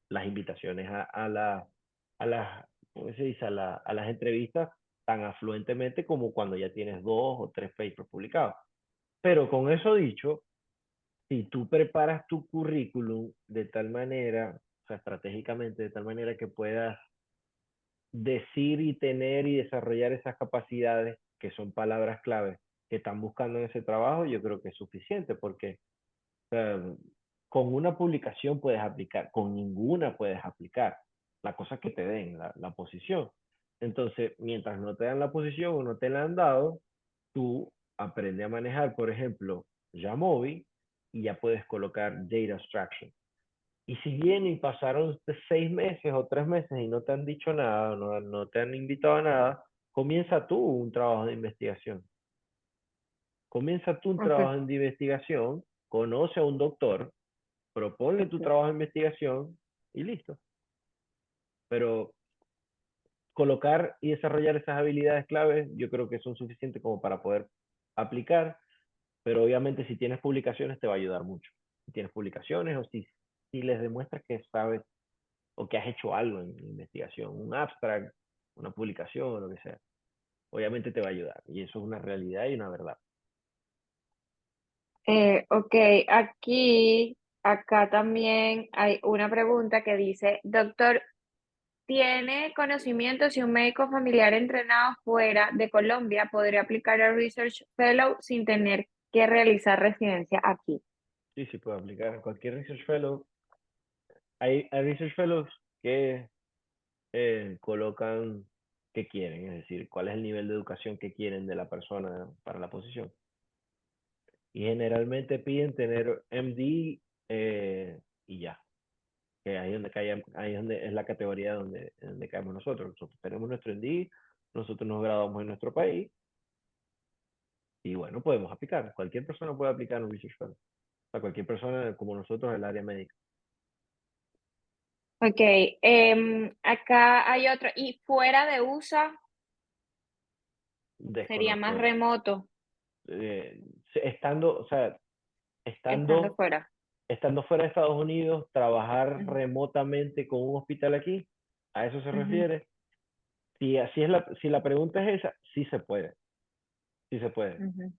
las invitaciones a las, ¿cómo se dice? A las entrevistas tan afluentemente como cuando ya tienes 2 o 3 papers publicados. Pero con eso dicho, si tú preparas tu currículum de tal manera, o sea, estratégicamente, de tal manera que puedas decir y tener y desarrollar esas capacidades, que son palabras claves que están buscando en ese trabajo, yo creo que es suficiente, porque o sea, con una publicación puedes aplicar, con ninguna puedes aplicar. La cosa es que te den la posición. Entonces, mientras no te dan la posición o no te la han dado, tú aprendes a manejar, por ejemplo, Jamovi y ya puedes colocar data abstraction. Y si vienen y pasaron 6 meses o 3 meses y no te han dicho nada, no te han invitado a nada, comienza tú un trabajo de investigación. Comienza tú un Ok. trabajo de investigación, conoce a un doctor, proponle tu trabajo de investigación y listo. Pero colocar y desarrollar esas habilidades claves, yo creo que son suficientes como para poder aplicar, pero obviamente si tienes publicaciones te va a ayudar mucho. Si tienes publicaciones o si les demuestras que sabes o que has hecho algo en investigación, un abstract, una publicación o lo que sea, obviamente te va a ayudar. Y eso es una realidad y una verdad. Ok, acá también hay una pregunta que dice, doctor, ¿tiene conocimiento si un médico familiar entrenado fuera de Colombia podría aplicar el Research Fellow sin tener que realizar residencia aquí? Sí, sí puede aplicar. Cualquier Research Fellow hay research fellows que colocan qué quieren, es decir, cuál es el nivel de educación que quieren de la persona para la posición. Y generalmente piden tener MD y ya. Que ahí ahí es donde es la categoría donde caemos nosotros. Nosotros tenemos nuestro MD, nosotros nos graduamos en nuestro país y bueno, podemos aplicar. Cualquier persona puede aplicar un Research Fellow. O sea, cualquier persona como nosotros en el área médica. Ok, acá hay otro. Y fuera de USA sería más Desconozco. remoto, Estando, o sea, estando estando, fuera. estando fuera de Estados Unidos, trabajar Ujú, remotamente con un hospital aquí, ¿a eso se ujú, refiere? Si la pregunta es esa, sí se puede, sí se puede. ujú.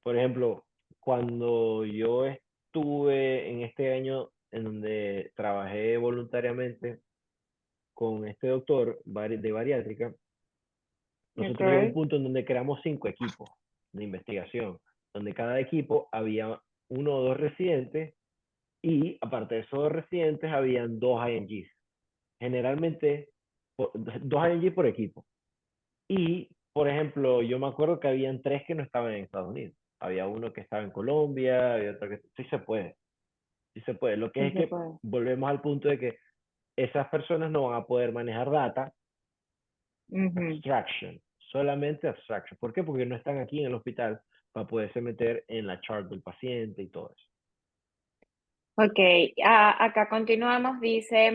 Por ejemplo, cuando yo estuve en este año en donde trabajé voluntariamente con este doctor de bariátrica, nosotros llegamos a un Okay. punto en donde creamos 5 equipos de investigación, donde cada equipo había 1 o 2 residentes y aparte de esos 2 residentes habían 2 INGs. Generalmente 2 INGs por equipo. Y, por ejemplo, yo me acuerdo que habían 3 que no estaban en Estados Unidos. Había uno que estaba en Colombia, había otro que... Sí se puede, sí se puede. Lo que Sí es se que puede. volvemos al punto de que esas personas no van a poder manejar data, Ujú. abstraction, solamente abstraction. ¿Por qué? Porque no están aquí en el hospital para poderse meter en la chart del paciente y todo eso. Ok, acá continuamos. Dice,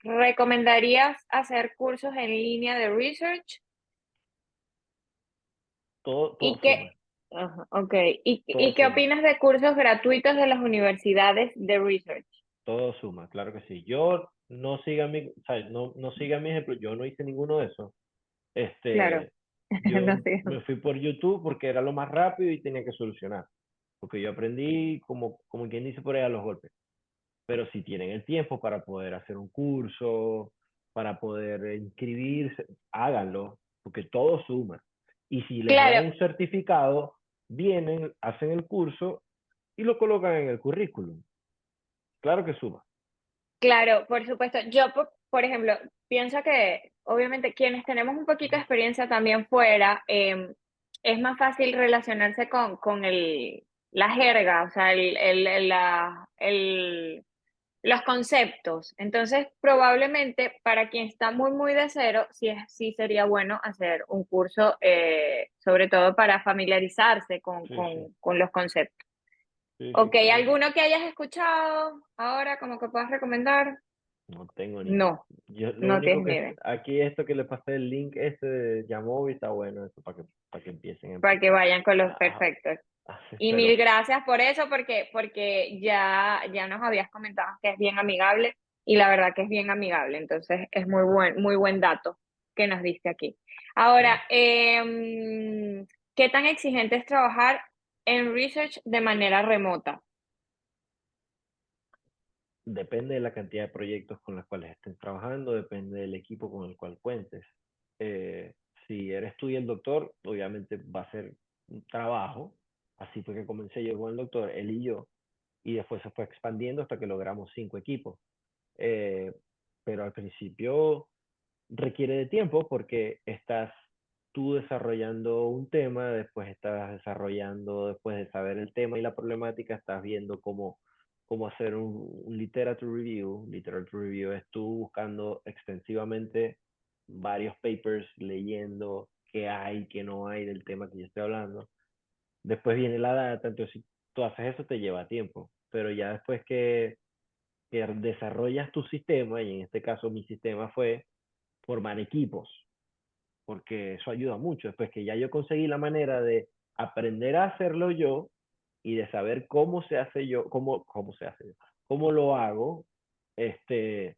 ¿recomendarías hacer cursos en línea de research? Todo ¿Y qué, suma, ajá, ok, todo y qué suma, opinas de cursos gratuitos de las universidades de research? todo suma, claro que sí. Yo no siga o sea, no siga mi ejemplo, yo no hice ninguno de esos. Claro, Este, no yo sé. me fui por YouTube porque era lo más rápido y tenía que solucionar. Porque yo aprendí como quien dice por ahí a los golpes. Pero si tienen el tiempo para poder hacer un curso, para poder inscribirse, háganlo, porque todo suma. Y si les dan Claro, un certificado, vienen, hacen el curso y lo colocan en el currículum. Claro que suma. claro, por supuesto. Yo, por ejemplo, pienso que obviamente quienes tenemos un poquito de experiencia también fuera, es más fácil relacionarse con la jerga, o sea, los conceptos. Entonces, probablemente para quien está muy, muy de cero, sí sería bueno hacer un curso, sobre todo para familiarizarse Sí, sí, con los conceptos. sí, sí, Ok, claro. ¿alguno que hayas escuchado ahora como que puedas recomendar? No tengo ni idea. No, Yo lo no único tienes que ni idea. aquí esto que le pasé el link este de Yamovi está bueno eso para que empiecen Para que vayan con los a- perfectos. Y mil pero gracias por eso, porque ya nos habías comentado que es bien amigable y la verdad que es bien amigable. Entonces es muy buen dato que nos diste aquí. Ahora, sí, ¿qué tan exigente es trabajar en research de manera remota? depende de la cantidad de proyectos con los cuales estén trabajando, depende del equipo con el cual cuentes. Eh, si eres tú y el doctor, obviamente va a ser un trabajo. Así fue que comencé yo con el doctor, él y yo, y después se fue expandiendo hasta que logramos 5 equipos. Eh, pero al principio requiere de tiempo porque estás tú desarrollando un tema, después estás desarrollando, después de saber el tema y la problemática, estás viendo cómo hacer un literature review. Literature review es tú buscando extensivamente varios papers, leyendo qué hay, qué no hay del tema que yo estoy hablando. Después viene la data, entonces si tú haces eso te lleva tiempo, pero ya después que desarrollas tu sistema, y en este caso mi sistema fue formar equipos, porque eso ayuda mucho. Después que ya yo conseguí la manera de aprender a hacerlo yo y de saber cómo se hace yo, cómo se hace yo, cómo lo hago, este,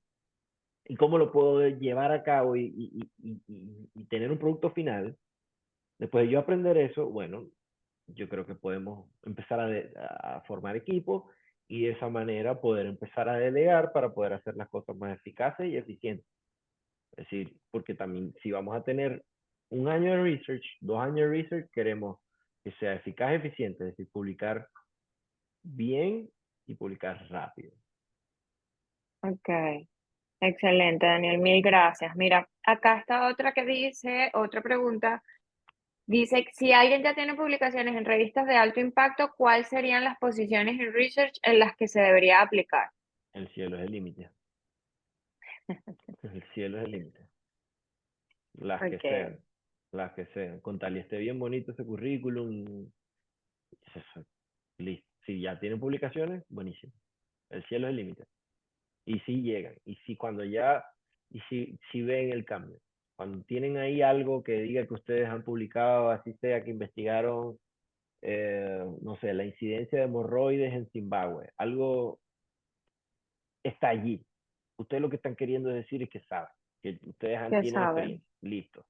y cómo lo puedo llevar a cabo y tener un producto final. Después de yo aprender eso, bueno, yo creo que podemos empezar a formar equipos y de esa manera poder empezar a delegar para poder hacer las cosas más eficaces y eficientes. Es decir, porque también si vamos a tener 1 año de research, 2 años de research, queremos que sea eficaz y eficiente, es decir, publicar bien y publicar rápido. Ok, excelente, Daniel, mil gracias. Mira, acá está otra que dice, otra pregunta. Dice, si alguien ya tiene publicaciones en revistas de alto impacto, ¿cuáles serían las posiciones en research en las que se debería aplicar? El cielo es el límite. El cielo es el límite. Las que Okay. sean. Las que sean. Con tal y esté bien bonito ese currículum. Listo. Si ya tienen publicaciones, buenísimo. El cielo es el límite. Y si llegan. Y si cuando ya, y si ven el cambio. Cuando tienen ahí algo que diga que ustedes han publicado, así sea que investigaron, no sé, la incidencia de hemorroides en Zimbabue. Algo está allí. Ustedes lo que están queriendo decir es que saben, que ustedes Ya tienen saben. experiencia. Listo.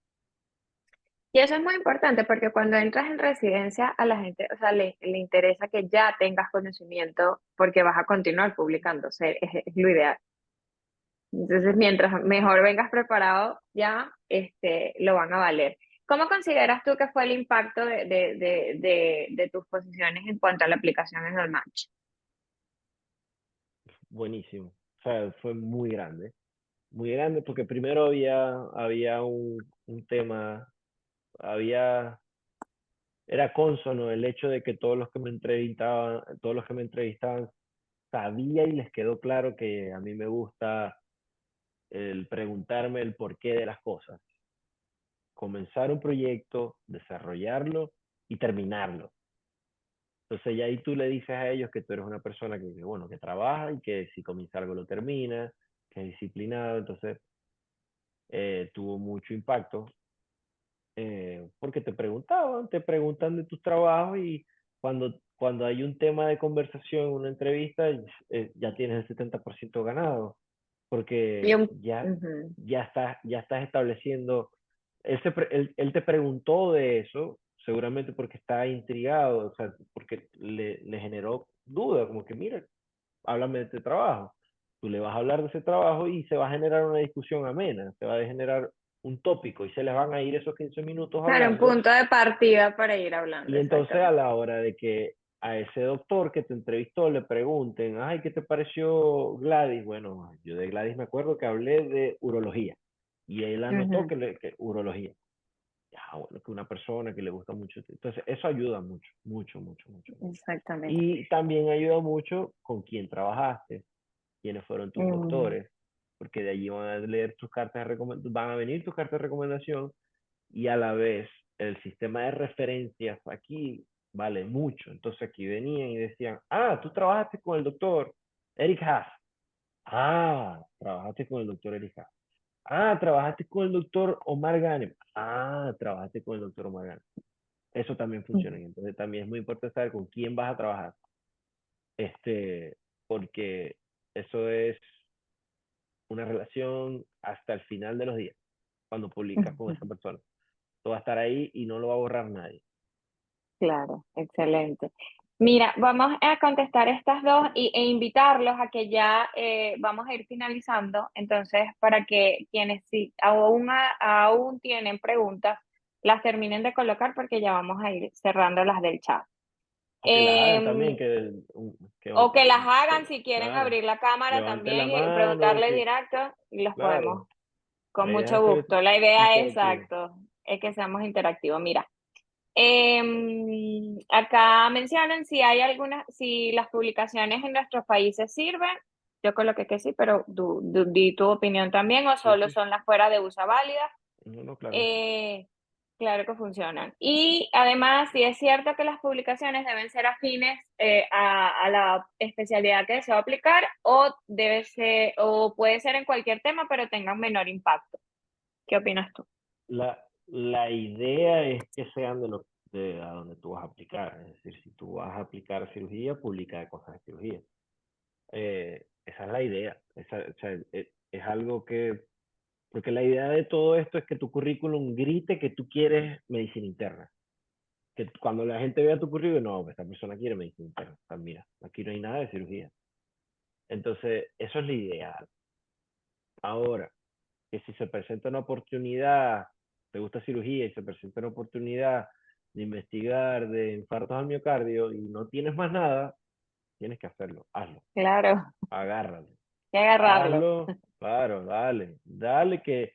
Y eso es muy importante porque cuando entras en residencia a la gente, o sea, le interesa que ya tengas conocimiento porque vas a continuar publicando, o sea, es lo ideal. Entonces, mientras mejor vengas preparado, ya lo van a valer. ¿Cómo consideras tú que fue el impacto de tus posiciones en cuanto a la aplicación en el match? Buenísimo. O sea, fue muy grande. Muy grande porque primero había un tema, había, era cónsono el hecho de que todos los que me entrevistaban sabía y les quedó claro que a mí me gusta el preguntarme el porqué de las cosas. Comenzar un proyecto, desarrollarlo y terminarlo. Entonces ya ahí tú le dices a ellos que tú eres una persona bueno, que trabaja y que si comienza algo lo termina, que es disciplinado. Entonces tuvo mucho impacto porque te preguntan de tus trabajos y cuando hay un tema de conversación, una entrevista, ya tienes el 70% ganado, Y porque ujú. ya estás estableciendo, él te preguntó de eso, seguramente porque está intrigado, o sea, porque le generó duda, como que mira, háblame de este trabajo. Tú le vas a hablar de ese trabajo y se va a generar una discusión amena, se va a generar un tópico y se les van a ir esos 15 minutos Claro, un hablando. punto de partida para ir hablando, Y entonces a exactamente. la hora de que a ese doctor que te entrevistó le pregunten, ay, ¿qué te pareció Gladys? Bueno, yo de Gladys me acuerdo que hablé de urología y él anotó Ujú, que urología. Ah, bueno, que una persona que le gusta mucho. Entonces, eso ayuda mucho, mucho, mucho, mucho, mucho. exactamente. Y también ayuda mucho con quién trabajaste, quiénes fueron tus Mm, doctores, porque de allí van a leer tus cartas de recomendación, van a venir tus cartas de recomendación y a la vez el sistema de referencias aquí vale mucho. Entonces aquí venían y decían, ah, tú trabajaste con el doctor Eric Haas. Ah, trabajaste con el doctor Eric Haas. Ah, trabajaste con el doctor Omar Ganem. Ah, trabajaste con el doctor Omar Ganem. Eso también funciona. Entonces también es muy importante saber con quién vas a trabajar. Porque eso es una relación hasta el final de los días, cuando publicas con esa persona. Todo va a estar ahí y no lo va a borrar nadie. claro, excelente. Mira, vamos a contestar estas dos e invitarlos a que ya vamos a ir finalizando. Entonces, para que quienes sí aún tienen preguntas, las terminen de colocar porque ya vamos a ir cerrando las del chat. O que las hagan también, Em, que, o que las hagan si quieren claro, abrir la cámara levante la también y mano, preguntarle que, directo y los podemos claro, con la idea mucho es hacer gusto. La idea, interactivo. exacto, es que seamos interactivos. Mira. Acá mencionan si hay algunas, si las publicaciones en nuestros países sirven. Yo coloqué que sí, pero di tu opinión también, o Sí, solo sí, son las fuera de uso válidas. no, no, claro que sí. Eh, claro que funcionan. Y además, sí es cierto que las publicaciones deben ser afines a la especialidad que deseo aplicar, o debe ser, o puede ser en cualquier tema, pero tengan menor impacto. ¿Qué opinas tú? La idea es que sean de a donde tú vas a aplicar. Es decir, si tú vas a aplicar cirugía, publica de cosas de cirugía. Esa es la idea. O sea, es algo que, porque la idea de todo esto es que tu currículum grite que tú quieres medicina interna. Que cuando la gente vea tu currículum, no, pues esta persona quiere medicina interna. O sea, mira, aquí no hay nada de cirugía. Entonces, eso es la idea. Ahora, que si se presenta una oportunidad, te gusta cirugía y se presenta una oportunidad de investigar de infartos al miocardio y no tienes más nada, tienes que hacerlo, hazlo, Claro. agárralo. que agarrarlo. hazlo, claro, dale, dale que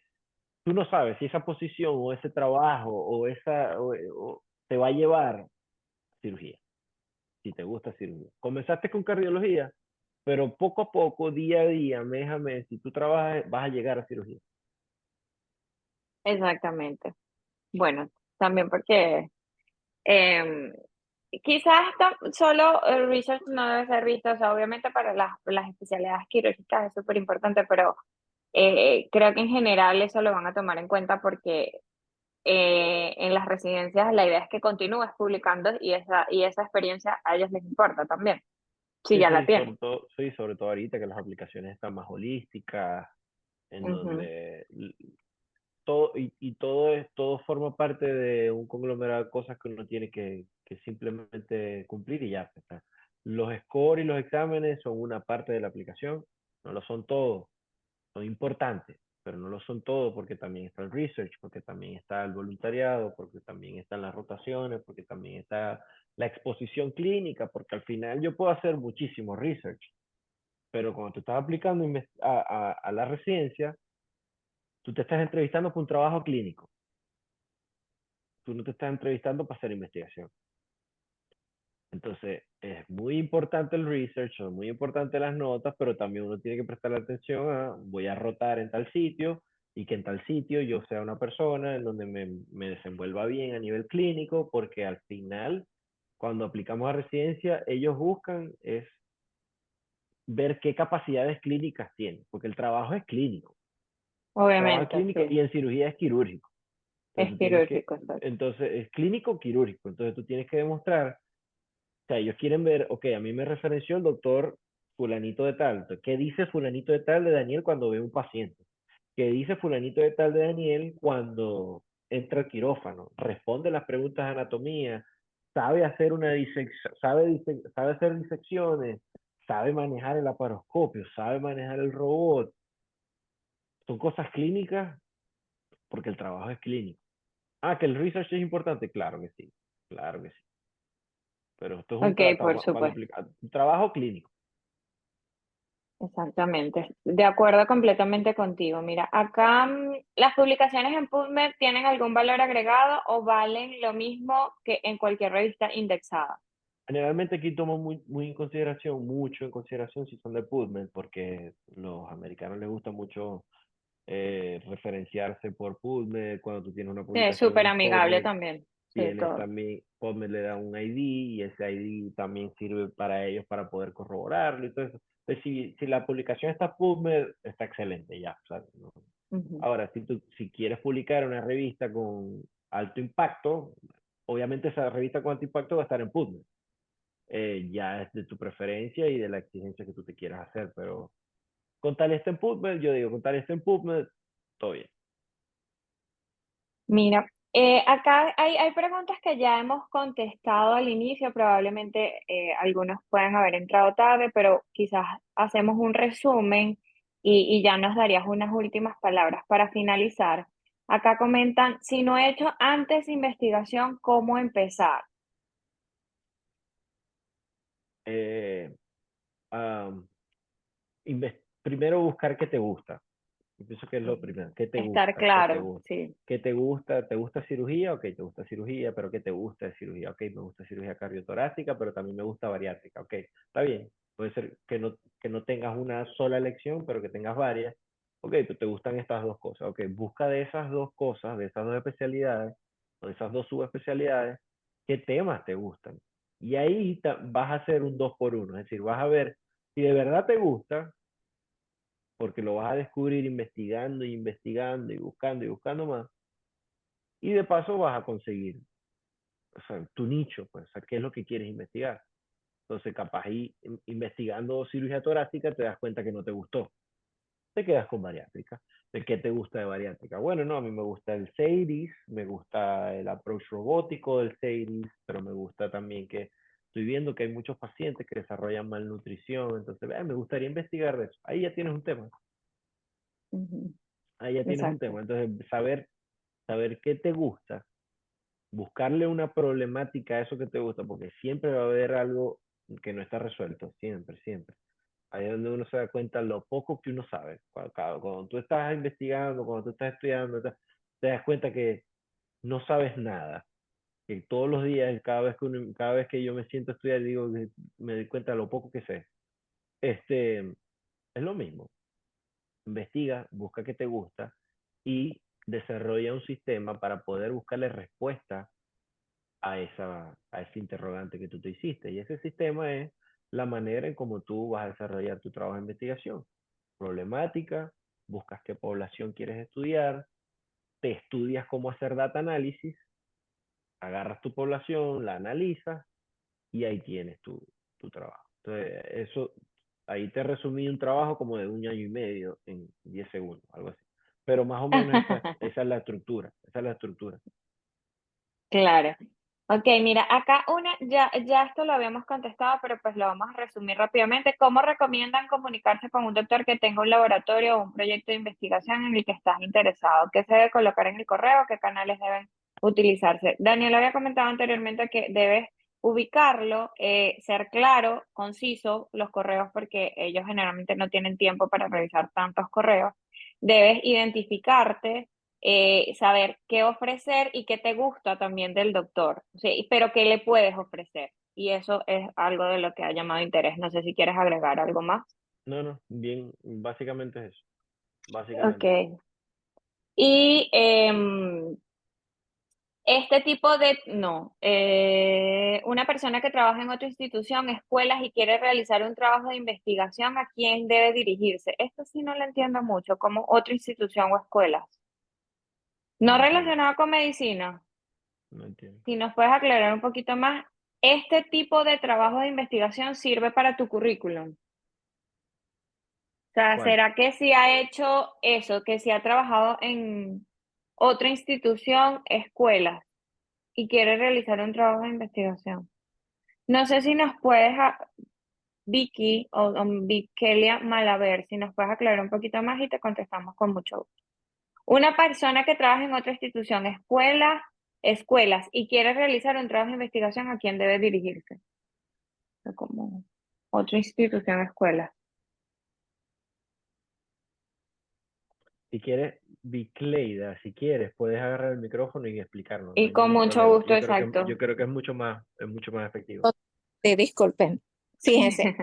tú no sabes si esa posición o ese trabajo o te va a llevar a cirugía, si te gusta cirugía. Comenzaste con cardiología, pero poco a poco, día a día, mes a mes, si tú trabajas, vas a llegar a cirugía. Exactamente. Bueno, también porque em, quizás solo el research no debe ser visto, o sea, obviamente para las especialidades quirúrgicas es súper importante, pero creo que en general eso lo van a tomar en cuenta porque en las residencias la idea es que continúes publicando y esa experiencia a ellos les importa también, si Sí, ya la sí, tienen. sí, sobre todo ahorita que las aplicaciones están más holísticas, en Ujú. donde todo, y todo todo forma parte de un conglomerado de cosas que uno tiene que simplemente cumplir y ya, pues, está. Los scores y los exámenes son una parte de la aplicación, no lo son todos, son importantes, pero no lo son todos porque también está el research, porque también está el voluntariado, porque también están las rotaciones, porque también está la exposición clínica, porque al final yo puedo hacer muchísimo research, pero cuando te estás aplicando a la residencia, tú te estás entrevistando para un trabajo clínico, tú no te estás entrevistando para hacer investigación. Entonces, es muy importante el research, son muy importantes las notas, pero también uno tiene que prestar atención a, voy a rotar en tal sitio y que en tal sitio yo sea una persona en donde me desenvuelva bien a nivel clínico, porque al final, cuando aplicamos a residencia, ellos buscan es ver qué capacidades clínicas tienen, porque el trabajo es clínico. El trabajo es Obviamente, clínico y sí, en cirugía es quirúrgico. Entonces es tú tienes que, quirúrgico, exacto. entonces es clínico quirúrgico. Entonces tú tienes que demostrar, o sea, ellos quieren ver, ok, a mí me referenció el doctor fulanito de tal. Entonces, ¿qué dice fulanito de tal de Daniel cuando ve un paciente? ¿Qué dice fulanito de tal de Daniel cuando entra al quirófano? Responde las preguntas de anatomía, sabe hacer una disección, sabe hacer disecciones, sabe manejar el laparoscopio, sabe manejar el robot. Son cosas clínicas porque el trabajo es clínico. Ah, que el research es importante, claro que sí, claro que sí. Pero esto es Ok, por cuando supuesto. aplica un trabajo clínico. Exactamente, de acuerdo completamente contigo. Mira, acá las publicaciones en PubMed tienen algún valor agregado o valen lo mismo que en cualquier revista indexada. Generalmente aquí tomo muy en consideración, mucho en consideración si son de PubMed, porque los americanos les gusta mucho referenciarse por PubMed. Cuando tú tienes una Sí, es publicación súper en amigable PubMed, también. Sí, tienes todo. también, PubMed le da un ID y ese ID también sirve para ellos para poder corroborarlo y todo eso. Entonces, si la publicación está PubMed, está excelente ya. O sea, no. Ujú. Ahora, si quieres publicar una revista con alto impacto, obviamente esa revista con alto impacto va a estar en PubMed. Ya es de tu preferencia y de la exigencia que tú te quieras hacer, pero con tal esté en PubMed, yo digo, con tal esté en PubMed, todo bien. Mira, acá hay preguntas que ya hemos contestado al inicio, probablemente algunos pueden haber entrado tarde, pero quizás hacemos un resumen y ya nos darías unas últimas palabras para finalizar. Acá comentan, si no he hecho antes investigación, ¿cómo empezar? Eh, um, Primero buscar qué te gusta. Yo pienso que es lo Ujú. primero. ¿Qué te Estar gusta? ¿Qué te claro, gusta? sí. ¿Qué te gusta? ¿Te gusta cirugía? Ok, te gusta cirugía, pero ¿qué te gusta de cirugía? Ok, me gusta cirugía cardiotorácica, pero también me gusta bariátrica. Ok, está bien. Puede ser que no tengas una sola elección, pero que tengas varias. Ok, pues te gustan estas dos cosas. Ok, busca de esas dos cosas, de esas dos especialidades, o de esas dos subespecialidades, qué temas te gustan. Y ahí vas a hacer un dos por uno. Es decir, vas a ver si de verdad te gusta, porque lo vas a descubrir investigando y investigando y buscando más. Y de paso vas a conseguir, o sea, tu nicho, pues, o sea, qué es lo que quieres investigar. Entonces, capaz ahí investigando cirugía torácica te das cuenta que no te gustó. Te quedas con bariátrica. ¿De qué te gusta de bariátrica? Bueno, no, a mí me gusta el SEIDIS, me gusta el approach robótico del SEIDIS, pero me gusta también que estoy viendo que hay muchos pacientes que desarrollan malnutrición, entonces me gustaría investigar de eso. Ahí ya tienes un tema. Ujú. Ahí ya tienes un Exacto. tema. Entonces, saber qué te gusta, buscarle una problemática a eso que te gusta, porque siempre va a haber algo que no está resuelto, siempre, siempre. Ahí es donde uno se da cuenta lo poco que uno sabe. Cuando tú estás investigando, cuando tú estás estudiando, te das cuenta que no sabes nada. Que todos los días, cada vez que yo me siento a estudiar, digo, me doy cuenta de lo poco que sé. Es lo mismo. Investiga, busca qué te gusta y desarrolla un sistema para poder buscarle respuesta a ese interrogante que tú te hiciste. Y ese sistema es la manera en cómo tú vas a desarrollar tu trabajo de investigación. Problemática, buscas qué población quieres estudiar, te estudias cómo hacer data análisis, agarras tu población, la analizas y ahí tienes tu trabajo. Entonces, eso, ahí te resumí un trabajo como de 1 año y medio en 10 segundos, algo así. Pero más o menos esa es la estructura, esa es la estructura. Claro. Ok, mira, acá ya esto lo habíamos contestado, pero pues lo vamos a resumir rápidamente. ¿Cómo recomiendan comunicarse con un doctor que tenga un laboratorio o un proyecto de investigación en el que estás interesado? ¿Qué se debe colocar en el correo? ¿Qué canales deben utilizarse? Daniel había comentado anteriormente que debes ubicarlo, ser claro, conciso, los correos, porque ellos generalmente no tienen tiempo para revisar tantos correos. Debes identificarte, saber qué ofrecer y qué te gusta también del doctor, ¿sí? Pero qué le puedes ofrecer. Y eso es algo de lo que ha llamado interés. No sé si quieres agregar algo más. No, no, bien, básicamente es eso. Ok. Básicamente es eso. Y este tipo de, no, una persona que trabaja en otra institución, escuelas y quiere realizar un trabajo de investigación, ¿a quién debe dirigirse? Esto sí no lo entiendo mucho, como otra institución o escuelas. No No entiendo, relacionado con medicina. no entiendo. Si nos puedes aclarar un poquito más, ¿este tipo de trabajo de investigación sirve para tu currículum? O sea, ¿Cuál? ¿será que si ha hecho eso, que si ha trabajado en otra institución, escuela, y quiere realizar un trabajo de investigación? No sé si nos puedes, Vicky o Vikelia Malaver, si nos puedes aclarar un poquito más y te contestamos con mucho gusto. Una persona que trabaja en otra institución, escuelas, y quiere realizar un trabajo de investigación, ¿a quién debe dirigirse? Como otra institución, escuela. Si quieres, Bicleida, si quieres, puedes agarrar el micrófono y explicarnos, no Y hay con ningún mucho problema. gusto, Yo exacto. creo que es mucho más efectivo. Disculpen. Fíjense,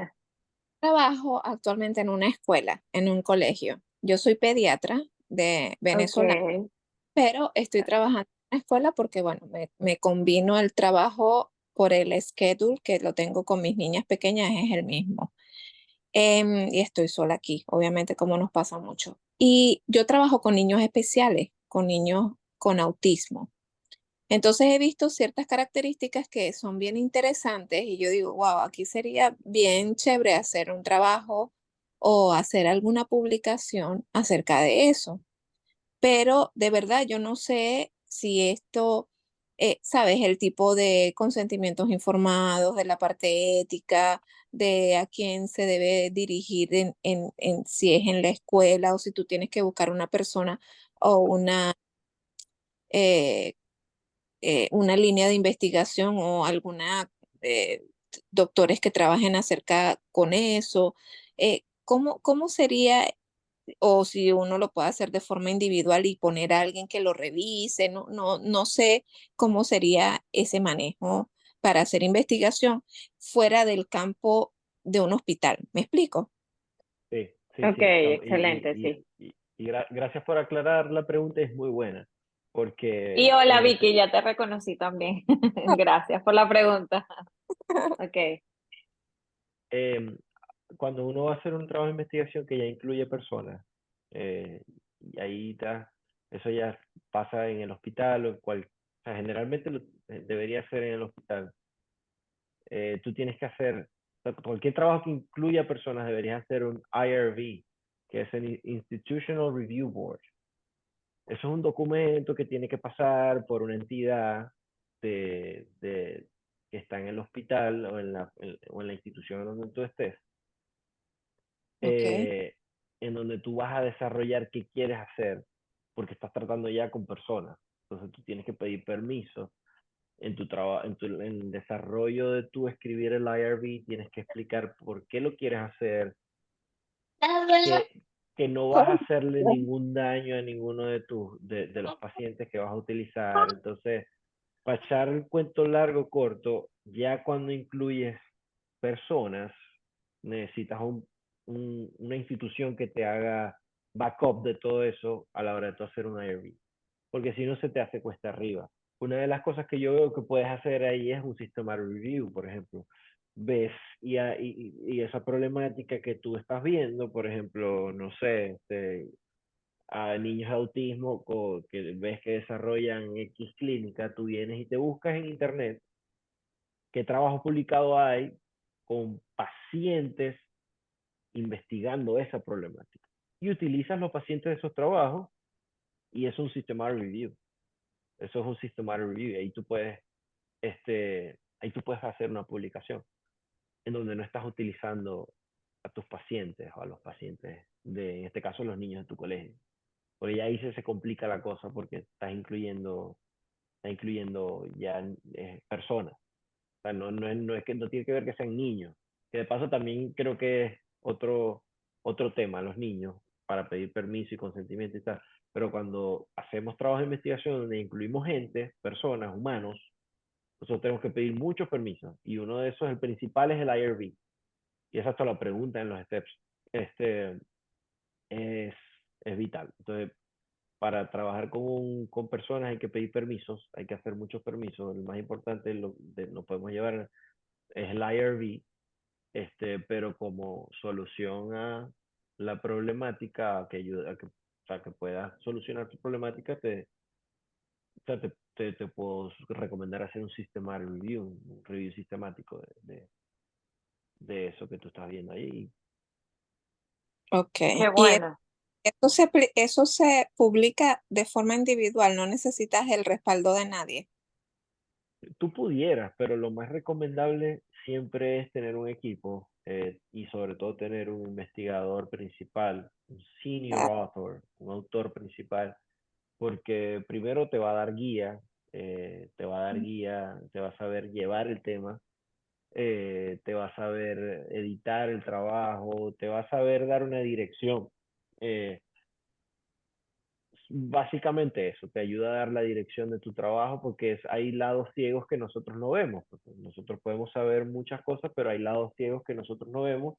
trabajo actualmente en una escuela, en un colegio. Yo soy pediatra de Ok, venezolana, pero estoy trabajando en una escuela porque, bueno, me combino el trabajo por el schedule que lo tengo con mis niñas pequeñas, es el mismo. Y estoy sola aquí, obviamente, como nos pasa mucho. Y yo trabajo con niños especiales, con niños con autismo. Entonces he visto ciertas características que son bien interesantes y yo digo, wow, aquí sería bien chévere hacer un trabajo o hacer alguna publicación acerca de eso. Pero de verdad yo no sé si esto, sabes, el tipo de consentimientos informados, de la parte ética, de a quién se debe dirigir en si es en la escuela o si tú tienes que buscar una persona o eh, una línea de investigación o alguna doctores que trabajen acerca con eso. ¿Cómo sería, o si uno lo puede hacer de forma individual y poner a alguien que lo revise? No sé cómo sería ese manejo para hacer investigación fuera del campo de un hospital. ¿Me explico? Sí, sí, ok, sí. excelente, sí. Gracias por aclarar la pregunta, es muy buena, Y porque hola en Vicky, ese, ya te reconocí también. Gracias por la pregunta. Ok, em, cuando uno va a hacer un trabajo de investigación que ya incluye personas, y ahí está, eso ya pasa en el hospital o sea, generalmente debería ser en el hospital. Tú tienes que hacer, o sea, cualquier trabajo que incluya personas deberías hacer un IRB, que es el Institutional Review Board. Eso es un documento que tiene que pasar por una entidad que está en el hospital o en la institución donde tú estés, Ok, eh, en donde tú vas a desarrollar qué quieres hacer, porque estás tratando ya con personas. Entonces tú tienes que pedir permiso en tu trabajo, en el desarrollo de tu escribir el IRB, tienes que explicar por qué lo quieres hacer, que, que no vas a hacerle ningún daño a ninguno de los pacientes que vas a utilizar. Entonces, para echar el cuento largo corto, ya cuando incluyes personas, necesitas una institución que te haga backup de todo eso a la hora de tú hacer un IRB. Porque si no se te hace cuesta arriba. Una de las cosas que yo veo que puedes hacer ahí es un sistema review, por ejemplo. Ves y esa problemática que tú estás viendo, por ejemplo, no sé, a niños de autismo que ves que desarrollan X clínica, tú vienes y te buscas en internet qué trabajo publicado hay con pacientes investigando esa problemática. Y utilizas los pacientes de esos trabajos y es un sistema de review. Eso es un sistema de review. Y ahí tú puedes hacer una publicación en donde no estás utilizando a tus pacientes o a los pacientes en este caso, los niños de tu colegio. Porque ya ahí se complica la cosa porque está incluyendo ya personas. O sea, no es que no tiene que ver que sean niños. Que de paso también creo que es otro tema, los niños, para pedir permiso y consentimiento y tal. Pero cuando hacemos trabajo de investigación donde incluimos gente, personas, humanos, nosotros tenemos que pedir muchos permisos. Y uno de esos, el principal, es el IRB. Y esa es toda la pregunta en los steps. Este es vital. Entonces, para trabajar con personas hay que pedir permisos, hay que hacer muchos permisos. El más importante lo podemos llevar es el IRB, pero como solución a la problemática, que ayuda a que, o sea, que puedas solucionar tu problemática, o sea, te puedo recomendar hacer un sistema review, un review sistemático de eso que tú estás viendo ahí. Ok. Qué Y bueno. eso se publica de forma individual, no necesitas el respaldo de nadie. Tú pudieras, pero lo más recomendable siempre es tener un equipo y sobre todo tener un investigador principal, un senior Claro. author, un autor principal, porque primero te va a dar guía, te va a dar guía, te va a saber llevar el tema, te va a saber editar el trabajo, te va a saber dar una dirección. Eh, Básicamente eso, te ayuda a dar la dirección de tu trabajo porque hay lados ciegos que nosotros no vemos. Nosotros podemos saber muchas cosas, pero hay lados ciegos que nosotros no vemos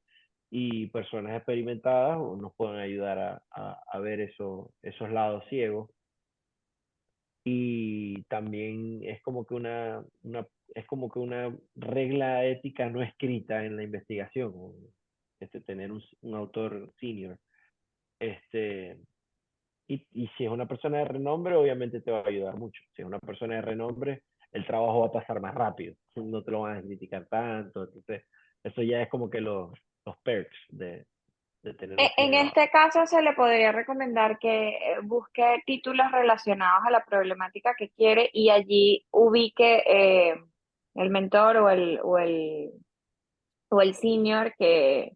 y personas experimentadas nos pueden ayudar a ver esos lados ciegos. Y también es como que es como que una regla ética no escrita en la investigación, tener un autor senior. Este, y si es una persona de renombre, obviamente te va a ayudar mucho. Si es una persona de renombre, el trabajo va a pasar más rápido. No te lo van a criticar tanto. Entonces, eso ya es como que los perks de tener un En senior author. este caso se le podría recomendar que busque títulos relacionados a la problemática que quiere y allí ubique el mentor o el senior que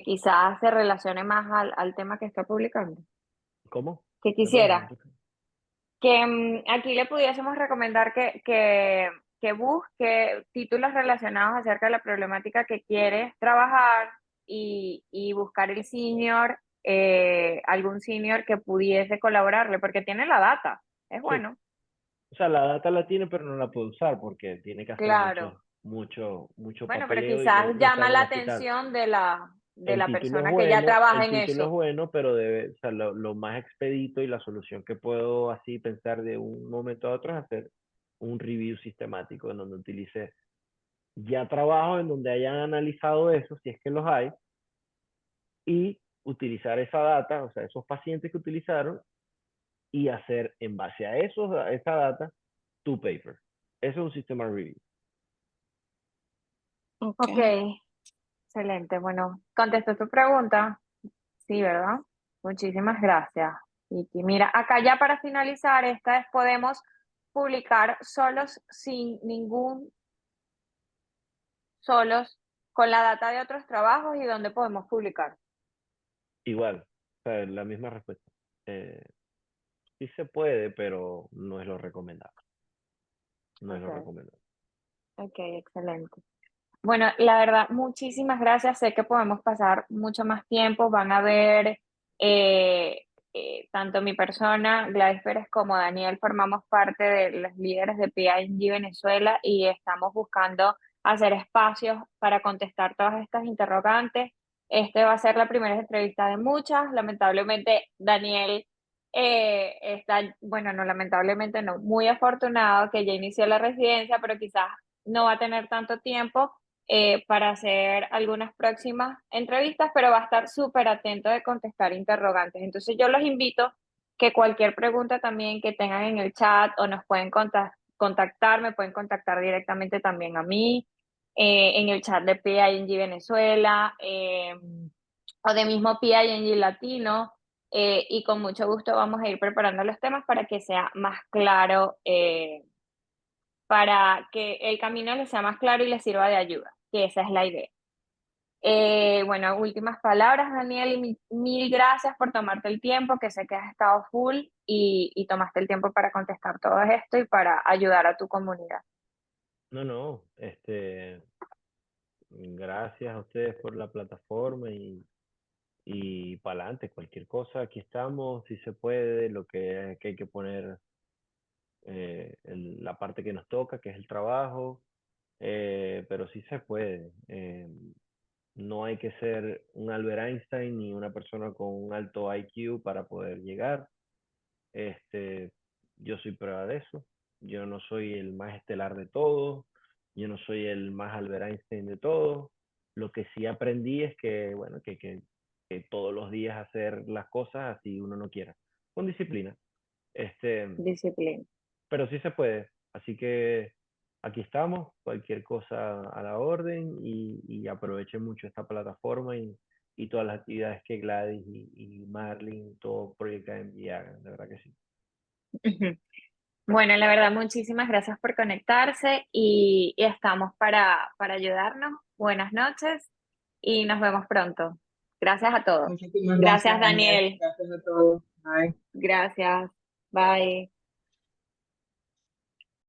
quizás se relacione más al tema que está publicando. ¿Cómo? Que Perdón, no quisiera te- que aquí le pudiésemos recomendar que busque títulos relacionados acerca de la problemática que quiere trabajar y buscar el senior, algún senior que pudiese colaborarle, porque tiene la data, es Sí. bueno. O sea, la data la tiene, pero no la puede usar porque tiene que hacer Claro. mucho Bueno, pero papeleo y no, quizás no está llama en un la hospital. atención de El la título es persona que ya bueno, trabaja el en título es eso. bueno, pero o sea, lo más expedito y la solución que puedo así pensar de un momento a otro es hacer un review sistemático en donde utilice ya trabajo en donde hayan analizado eso, si es que los hay, y utilizar esa data, o sea, esos pacientes que utilizaron, y hacer en base a esa data, tu paper. Eso es un sistema review. Ok. Ok, excelente. Bueno, contestó tu pregunta. Sí, ¿verdad? Muchísimas gracias. Y mira, acá ya para finalizar, esta vez podemos publicar solos sin ningún, solos con la data de otros trabajos y dónde podemos publicar. Igual, o sea, la misma respuesta. Sí se puede, pero no es lo recomendable. No es lo Ok, recomendable. ok, excelente. Bueno, la verdad, muchísimas gracias. Sé que podemos pasar mucho más tiempo. Van a ver tanto mi persona, Gladys Pérez, como Daniel, formamos parte de los líderes de P&G Venezuela y estamos buscando hacer espacios para contestar todas estas interrogantes. Este va a ser la primera entrevista de muchas. Lamentablemente, Daniel está, bueno, no, lamentablemente no, muy afortunado que ya inició la residencia, pero quizás no va a tener tanto tiempo para hacer algunas próximas entrevistas, pero va a estar súper atento de contestar interrogantes. Entonces yo los invito que cualquier pregunta también que tengan en el chat o nos pueden contactar, me pueden contactar directamente también a mí, en el chat de P&G Venezuela, o de mismo P&G Latino, y con mucho gusto vamos a ir preparando los temas para que sea más claro, para que el camino les sea más claro y les sirva de ayuda, que esa es la idea. Bueno, últimas palabras, Daniel, y mil gracias por tomarte el tiempo, que sé que has estado full y tomaste el tiempo para contestar todo esto y para ayudar a tu comunidad. No, gracias a ustedes por la plataforma y para adelante, cualquier cosa, aquí estamos, si se puede, lo que hay que poner la parte que nos toca, que es el trabajo, pero sí se puede. No hay que ser un Albert Einstein ni una persona con un alto IQ para poder llegar. Este, yo soy prueba de eso. Yo no soy el más estelar de todos. Yo no soy el más Albert Einstein de todos. Lo que sí aprendí es que, bueno, que todos los días hacer las cosas así uno no quiera. Con disciplina. Este, Disciplina. pero sí se puede. Así que aquí estamos, cualquier cosa a la orden y aprovechen mucho esta plataforma y todas las actividades que Gladys y Marlin, todo Proyecto MG hagan, de verdad que sí. Bueno, la verdad, muchísimas gracias por conectarse y estamos para ayudarnos. Buenas noches y nos vemos pronto. Gracias a todos. Muchísimas gracias, Gracias, Daniel. Daniel. Gracias a todos. Bye. Gracias. Bye.